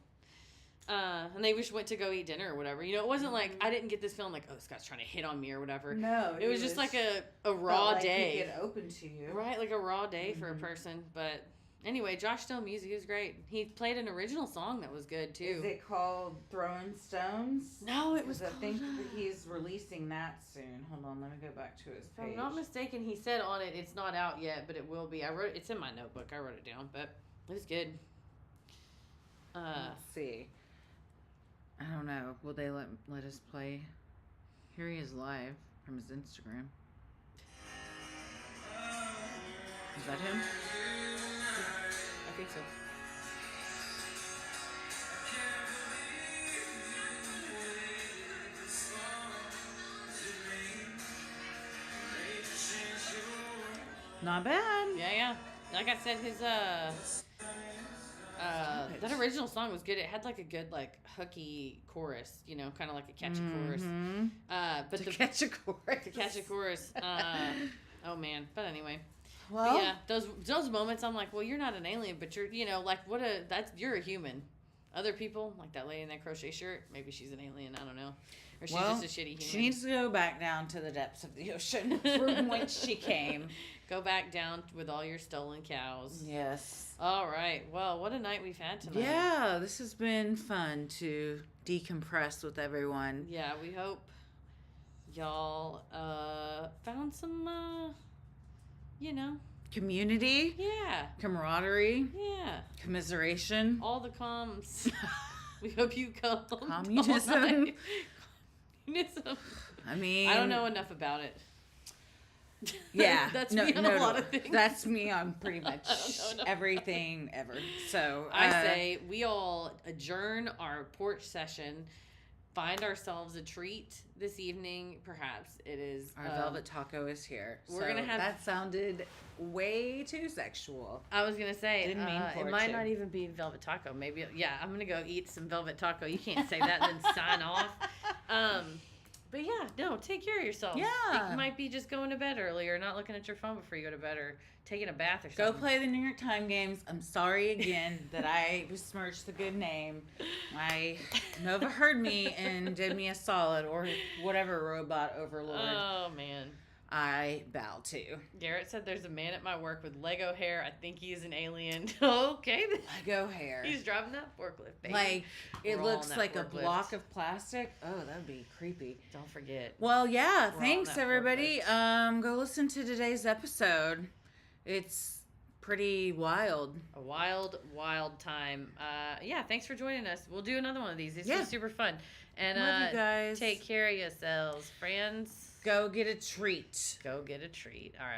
Speaker 1: And they just went to go eat dinner or whatever. You know, it wasn't like, I didn't get this feeling like, oh, this guy's trying to hit on me or whatever.
Speaker 4: No.
Speaker 1: It was just like a raw
Speaker 4: like
Speaker 1: day.
Speaker 4: He get open to you.
Speaker 1: Right, like a raw day for a person. But anyway, Josh Stone music is great. He played an original song that was good too.
Speaker 4: Is it called Throwing Stones?
Speaker 1: No, it was
Speaker 4: I think that he's releasing that soon. Hold on, let me go back to his page.
Speaker 1: If I'm not mistaken, he said on it, it's not out yet, but it will be. It's in my notebook. I wrote it down, but it was good.
Speaker 4: Let's see. I don't know. Will they let us play?
Speaker 2: Here he is live from his Instagram. Is that him?
Speaker 1: I think so.
Speaker 2: Not bad.
Speaker 1: Yeah. Like I said, his that original song was good. It had like a good like hooky chorus, you know, kind of like a catchy chorus. But
Speaker 2: To catch a chorus.
Speaker 1: to catch a chorus. Oh man. But anyway.
Speaker 2: Well,
Speaker 1: But yeah, those moments I'm like, well, you're not an alien, but you're, you know, like you're a human. Other people, like that lady in that crochet shirt, maybe she's an alien, I don't know. Or she's just a shitty human.
Speaker 2: She needs to go back down to the depths of the ocean from whence she came.
Speaker 1: Go back down with all your stolen cows.
Speaker 2: Yes.
Speaker 1: All right. Well, what a night we've had tonight.
Speaker 2: Yeah, this has been fun to decompress with everyone.
Speaker 1: Yeah, we hope y'all found some, you know.
Speaker 2: Community,
Speaker 1: Yeah.
Speaker 2: camaraderie,
Speaker 1: Yeah.
Speaker 2: commiseration.
Speaker 1: All the comms. We hope you come.
Speaker 2: Communism.
Speaker 1: all night. Communism.
Speaker 2: I mean,
Speaker 1: I don't know enough about it.
Speaker 2: Yeah,
Speaker 1: That's me on a lot of things.
Speaker 2: That's me on pretty much
Speaker 1: I don't know enough.
Speaker 2: everything ever. So
Speaker 1: I say we all adjourn our porch session, find ourselves a treat this evening. Perhaps it is
Speaker 2: our velvet taco is here.
Speaker 1: We're gonna have-
Speaker 2: that sounded way too sexual.
Speaker 1: I was gonna say
Speaker 2: Didn't mean for
Speaker 1: it
Speaker 2: it
Speaker 1: might
Speaker 2: to.
Speaker 1: not even be velvet taco. Maybe I'm gonna go eat some velvet taco. You can't say that and then sign off. But yeah, no, take care of yourself.
Speaker 2: Yeah.
Speaker 1: You might be just going to bed early or not looking at your phone before you go to bed or taking a bath or
Speaker 2: Go
Speaker 1: something.
Speaker 2: play the New York Times games. I'm sorry again that I besmirched the good name. Nova heard me and did me a solid, or whatever robot overlord
Speaker 1: Oh man.
Speaker 2: I bow to.
Speaker 1: Garrett said there's a man at my work with Lego hair. I think he's an alien. Okay. Then.
Speaker 2: Lego hair.
Speaker 1: He's driving that forklift, baby.
Speaker 2: Like, it
Speaker 1: We're all
Speaker 2: looks
Speaker 1: on that
Speaker 2: like a
Speaker 1: forklift.
Speaker 2: block of plastic. Oh, that would be creepy.
Speaker 1: Don't forget.
Speaker 2: Well, yeah,
Speaker 1: We're on
Speaker 2: thanks
Speaker 1: that
Speaker 2: everybody. Go listen to today's episode. It's pretty wild.
Speaker 1: A wild, wild time. Yeah, thanks for joining us. We'll do another one of these. This
Speaker 2: Yeah.
Speaker 1: was super fun. And
Speaker 2: Love you guys.
Speaker 1: take care of yourselves, friends.
Speaker 2: Go get a treat.
Speaker 1: Go get a treat. All right.